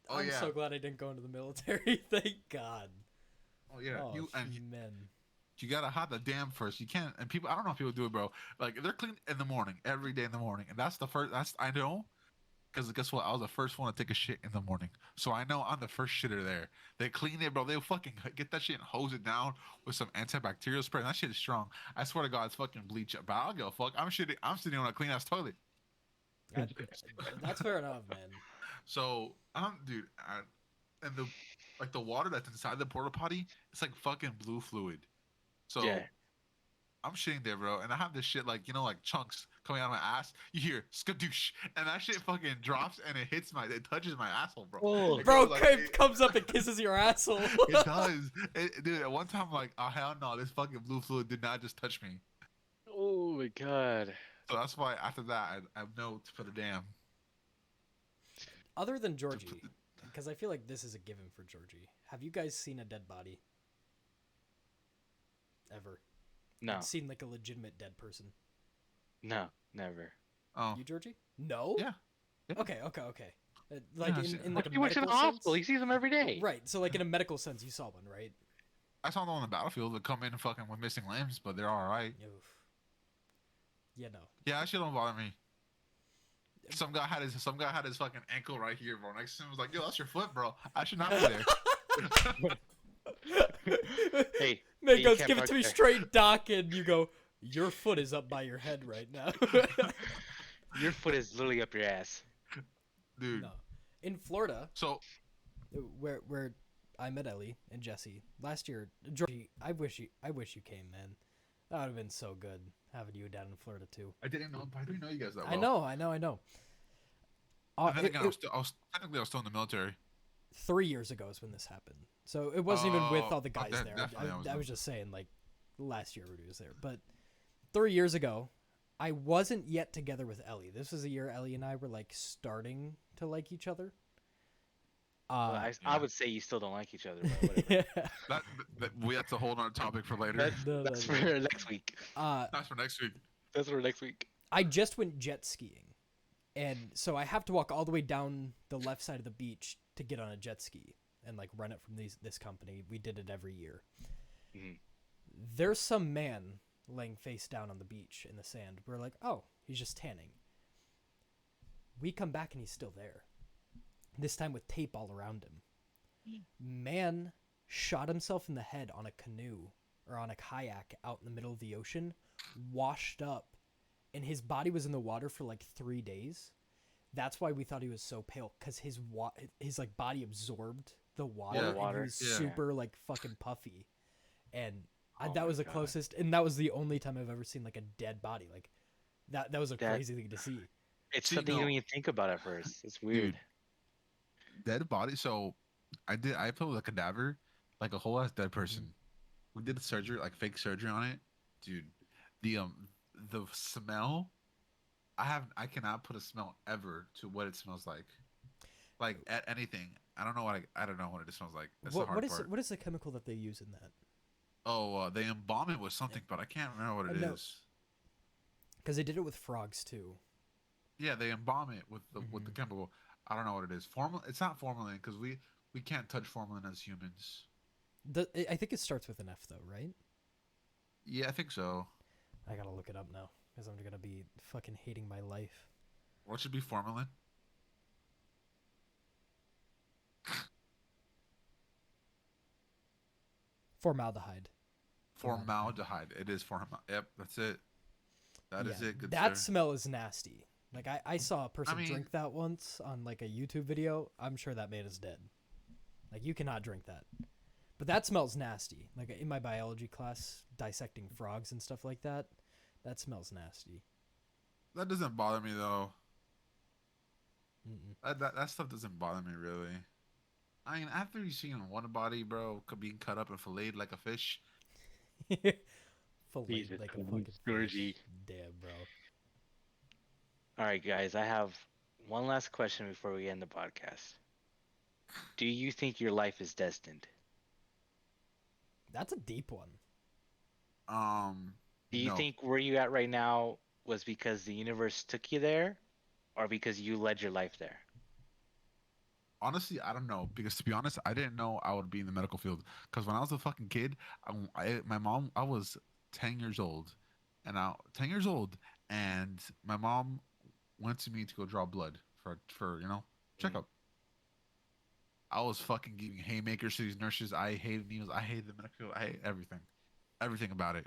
Speaker 1: Oh
Speaker 3: I'm
Speaker 1: yeah.
Speaker 3: so glad I didn't go into the military. Thank God.
Speaker 1: Oh yeah.
Speaker 3: Oh, man.
Speaker 1: You gotta have the dam first. You can't, and people. I don't know if people do it, bro. Like they're clean in the morning, every day in the morning, and that's the first. That's I know, because guess what? I was the first one to take a shit in the morning, so I know I'm the first shitter there. They clean it, bro. They fucking get that shit and hose it down with some antibacterial spray. And that shit is strong. I swear to God, it's fucking bleach. But I don't give a fuck. I'm shitting. I'm sitting on a clean ass toilet.
Speaker 3: I- that's fair enough, man.
Speaker 1: So dude, and the water that's inside the porta potty, it's like fucking blue fluid. So
Speaker 2: Yeah.
Speaker 1: I'm shitting there, bro, and I have this shit like like chunks coming out of my ass. You hear skadoosh, and that shit fucking drops and it touches my asshole, bro.
Speaker 2: Oh.
Speaker 1: It
Speaker 3: Bro,
Speaker 1: goes, like,
Speaker 3: comes up and kisses your asshole.
Speaker 1: it does, dude. At one time, I'm like, oh hell no, this fucking blue fluid did not just touch me.
Speaker 2: Oh my god.
Speaker 1: So that's why after that, I have no to put a damn.
Speaker 3: Other than Georgie, because I feel like this is a given for Georgie. Have you guys seen a dead body? Ever?
Speaker 2: No,
Speaker 3: Seen like a legitimate dead person.
Speaker 2: no, never.
Speaker 1: Oh,
Speaker 3: You, Georgie? No.
Speaker 1: yeah. Yeah.
Speaker 3: Okay. Like
Speaker 1: Yeah,
Speaker 3: in like a
Speaker 2: He works in
Speaker 3: medical
Speaker 2: the hospital.
Speaker 3: sense.
Speaker 2: He sees them every day.
Speaker 3: Right. So like in a medical sense, you saw one, right?
Speaker 1: I saw them on the battlefield that come in fucking with missing limbs, but they're all right.
Speaker 3: Oof. Yeah. No.
Speaker 1: Yeah, that shit don't bother me. Some guy had his fucking ankle right here, bro. Next to him was like, "Yo, that's your foot, bro. I should not be there."
Speaker 2: Hey,
Speaker 3: Man
Speaker 2: you
Speaker 3: goes,
Speaker 2: can't
Speaker 3: give it
Speaker 2: park
Speaker 3: to me
Speaker 2: there."
Speaker 3: straight, Doc, and you go, your foot is up by your head right now.
Speaker 2: Your foot is literally up your ass.
Speaker 1: Dude.
Speaker 3: No. In Florida,
Speaker 1: So
Speaker 3: where I met Ellie and Jesse last year, Georgie, I wish you came, man. That would have been so good having you down in Florida too.
Speaker 1: I didn't know you guys that well.
Speaker 3: I know.
Speaker 1: And then again, I was still in the military.
Speaker 3: 3 years ago is when this happened. So it wasn't even with all the guys there.
Speaker 1: definitely
Speaker 3: I was just saying, like, last year Rudy was there. But 3 years ago, I wasn't yet together with Ellie. This was the year Ellie and I were, like, starting to like each other.
Speaker 2: Well, I would say you still don't like each other, but whatever.
Speaker 3: Yeah.
Speaker 1: That's a whole other topic for later.
Speaker 2: That's for next week.
Speaker 1: That's for next week.
Speaker 2: That's for next week.
Speaker 3: I just went jet skiing. And so I have to walk all the way down the left side of the beach to get on a jet ski and like rent it from this company. We did it every year.
Speaker 2: Mhm.
Speaker 3: There's some man laying face down on the beach in the sand. We're like, oh, he's just tanning. We come back and he's still there. This time with tape all around him. Man shot himself in the head on a canoe or on a kayak out in the middle of the ocean, washed up, and his body was in the water for like 3 days. That's why we thought he was so pale, because his like body absorbed the water.
Speaker 1: Yeah,
Speaker 3: and
Speaker 2: water.
Speaker 3: he was
Speaker 1: Yeah.
Speaker 3: super like fucking puffy, and
Speaker 2: Oh
Speaker 3: that
Speaker 2: my
Speaker 3: was the
Speaker 2: God.
Speaker 3: closest, and that was the only time I've ever seen like a dead body. Like that was a crazy thing to see.
Speaker 2: It's
Speaker 1: See,
Speaker 2: something you
Speaker 1: no.
Speaker 2: don't even think about at first. It's weird.
Speaker 1: Dead body. So I put with a cadaver, like a whole ass dead person. We did surgery, like fake surgery on it, dude. The smell. I cannot put a smell ever to what it smells like. Like at anything. I don't know what it smells like. That's the hard part.
Speaker 3: What is the chemical that they use in that?
Speaker 1: Oh, they embalm it with something, but I can't remember what it
Speaker 3: No.
Speaker 1: is.
Speaker 3: Because they did it with frogs too.
Speaker 1: Yeah, they embalm it with the chemical. I don't know what it is. It's not formalin because we can't touch formalin as humans.
Speaker 3: I think it starts with an F though, right?
Speaker 1: Yeah, I think so.
Speaker 3: I gotta look it up now because I'm gonna be fucking hating my life.
Speaker 1: What should be formalin?
Speaker 3: Formaldehyde.
Speaker 1: Formaldehyde. It is formal. Yep, that's it. That is
Speaker 3: Yeah,
Speaker 1: it. Good
Speaker 3: that
Speaker 1: sir.
Speaker 3: smell is nasty. Like I saw a person
Speaker 1: mean-
Speaker 3: drink that once on like a YouTube video. I'm sure that man is dead. Like you cannot drink that. But that smells nasty. Like in my biology class, dissecting frogs and stuff like that, that smells nasty.
Speaker 1: That doesn't bother me though.
Speaker 3: Mm-mm.
Speaker 1: That stuff doesn't bother me really. I mean, after you've seen one body, bro, being cut up and filleted like a fish.
Speaker 3: Filleted
Speaker 2: Jesus
Speaker 3: like a
Speaker 2: Christ,
Speaker 3: fucking
Speaker 2: Georgie.
Speaker 3: fish. Damn, bro.
Speaker 2: All right, guys. I have one last question before we end the podcast. Do you think your life is destined?
Speaker 3: That's a deep one.
Speaker 2: Do you
Speaker 1: No.
Speaker 2: think where you at right now was because the universe took you there, or because you led your life there?
Speaker 1: Honestly, I don't know because to be honest, I didn't know I would be in the medical field. Because when I was a fucking kid, my mom, I was 10 years old, and 10 years old, and my mom went to me to go draw blood for checkup. I was fucking giving haymakers to these nurses. I hated needles. I hated the medical field. I hate everything about it.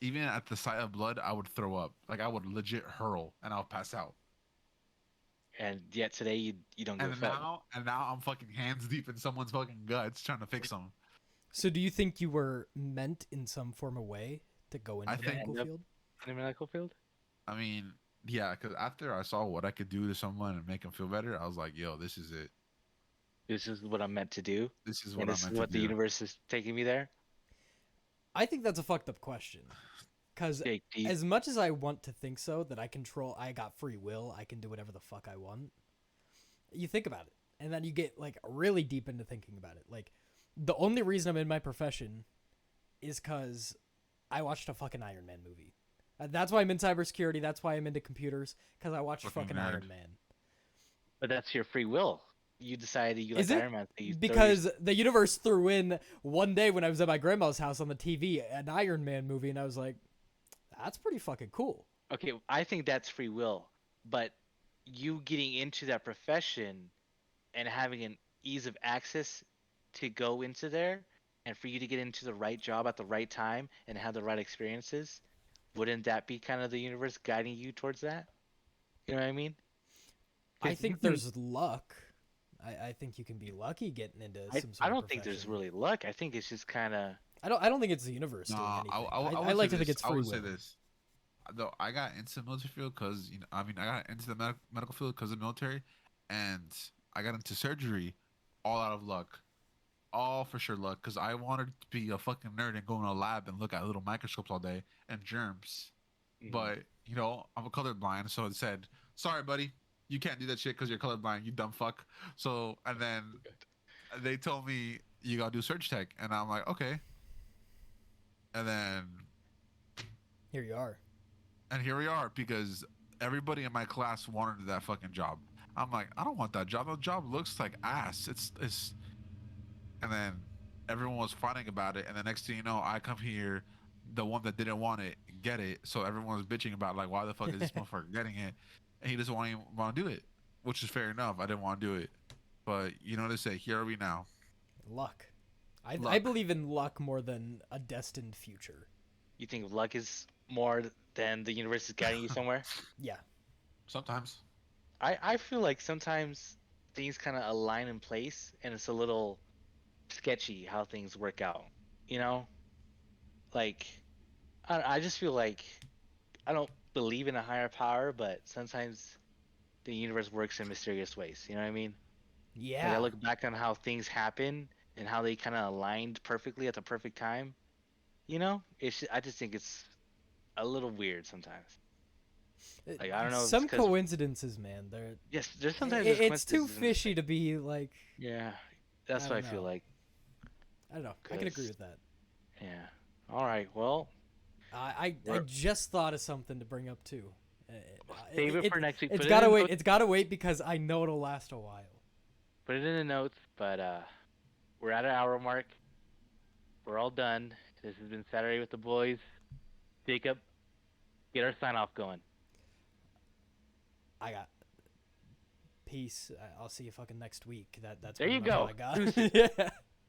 Speaker 1: Even at the sight of blood, I would throw up. Like I would legit hurl, and I'll pass out.
Speaker 2: And yet today you don't give a fuck.
Speaker 1: And now I'm fucking hands deep in someone's fucking guts trying to fix them.
Speaker 3: So do you think you were meant in some form of way to go into
Speaker 1: I
Speaker 3: the
Speaker 1: think-
Speaker 3: medical
Speaker 2: Yep.
Speaker 3: field?
Speaker 2: In the medical field?
Speaker 1: I mean, yeah, because after I saw what I could do to someone and make them feel better, I was like, yo, this is it.
Speaker 2: This is what I'm meant to do.
Speaker 1: This is
Speaker 2: And
Speaker 1: what
Speaker 2: this
Speaker 1: I'm
Speaker 2: is
Speaker 1: meant
Speaker 2: what
Speaker 1: to
Speaker 2: the
Speaker 1: do.
Speaker 2: universe is taking me there.
Speaker 3: I think that's a fucked up question. Because
Speaker 2: Jake, do you-
Speaker 3: as much as I want to think so, that I got free will, I can do whatever the fuck I want. You think about it, and then you get like really deep into thinking about it. Like the only reason I'm in my profession is because I watched a fucking Iron Man movie. That's why I'm in cybersecurity. That's why I'm into computers, because I watched fucking
Speaker 1: nerd.
Speaker 3: Iron Man.
Speaker 2: But that's your free will. You decided you
Speaker 3: Is
Speaker 2: like
Speaker 3: it?
Speaker 2: Iron Man. So you throw
Speaker 3: Because the universe threw in one day when I was at my grandma's house on the TV an Iron Man movie, and I was like, that's pretty fucking cool.
Speaker 2: okay, I think that's free will. But you getting into that profession and having an ease of access to go into there, and for you to get into the right job at the right time and have the right experiences, wouldn't that be kind of the universe guiding you towards that? You know what I mean?
Speaker 3: I
Speaker 2: 'Cause you
Speaker 3: think
Speaker 2: can-
Speaker 3: there's luck. I think you can be lucky getting into some sort
Speaker 2: I
Speaker 3: of
Speaker 2: don't think there's
Speaker 3: profession.
Speaker 2: really luck. I think it's just kind of.
Speaker 3: I don't think it's the universe doing
Speaker 1: Nah,
Speaker 3: anything.
Speaker 1: I
Speaker 3: I
Speaker 1: would
Speaker 3: like
Speaker 1: say
Speaker 3: to think
Speaker 1: this.
Speaker 3: it's
Speaker 1: I
Speaker 3: free
Speaker 1: would
Speaker 3: will.
Speaker 1: say this. Though I got into the military field because I got into the medical field because of the military, and I got into surgery, all out of luck, all for sure luck. Because I wanted to be a fucking nerd and go in a lab and look at little microscopes all day and germs. But I'm a colorblind, so it said, "Sorry, buddy, you can't do that shit because you're colorblind, you dumb fuck." So and then they told me you gotta do surge tech, and I'm like, okay. And then
Speaker 3: Here you are.
Speaker 1: and here we are because everybody in my class wanted that fucking job. I'm like, I don't want that job. That job looks like ass. It's and then everyone was fighting about it, and the next thing you know, I come here, the one that didn't want it, get it. So everyone was bitching about like, why the fuck is this motherfucker getting it? And he doesn't want to do it, which is fair enough. I didn't want to do it, but you know what they say. Here are we now.
Speaker 3: Luck. I
Speaker 1: Luck.
Speaker 3: believe in luck more than a destined future.
Speaker 2: You think luck is more than the universe is guiding you somewhere?
Speaker 3: Yeah.
Speaker 1: Sometimes.
Speaker 2: I feel like sometimes things kind of align in place, and it's a little sketchy how things work out. You know, like I just feel like I don't believe in a higher power, but sometimes the universe works in mysterious ways. You know what I mean? Like
Speaker 3: Yeah.
Speaker 2: I look back on how things happen and how they kind of aligned perfectly at the perfect time. You know, I just think it's a little weird sometimes. Like I don't know if it's
Speaker 3: Some
Speaker 2: 'cause-
Speaker 3: coincidences, man. They're
Speaker 2: Yes, there's sometimes there's
Speaker 3: it's too
Speaker 2: coincidences in-
Speaker 3: fishy to be like.
Speaker 2: Yeah, that's
Speaker 3: I
Speaker 2: what I
Speaker 3: don't
Speaker 2: feel
Speaker 3: know.
Speaker 2: like.
Speaker 3: I don't know. I can agree
Speaker 2: 'Cause-
Speaker 3: with that.
Speaker 2: Yeah. All right. Well,
Speaker 3: I
Speaker 2: We're-
Speaker 3: just thought of something to bring up too.
Speaker 2: save it for next week.
Speaker 3: It's
Speaker 2: Put it
Speaker 3: gotta
Speaker 2: in
Speaker 3: wait.
Speaker 2: notes-
Speaker 3: It's gotta wait because I know it'll last a while.
Speaker 2: Put it in the notes. But we're at an hour mark. We're all done. This has been Saturday with the boys. Jacob, get our sign off going.
Speaker 3: I got peace. I'll see you fucking next week. That's
Speaker 2: There
Speaker 3: pretty
Speaker 2: you
Speaker 3: much all
Speaker 2: go.
Speaker 3: I got.
Speaker 2: Deuces.
Speaker 3: Yeah.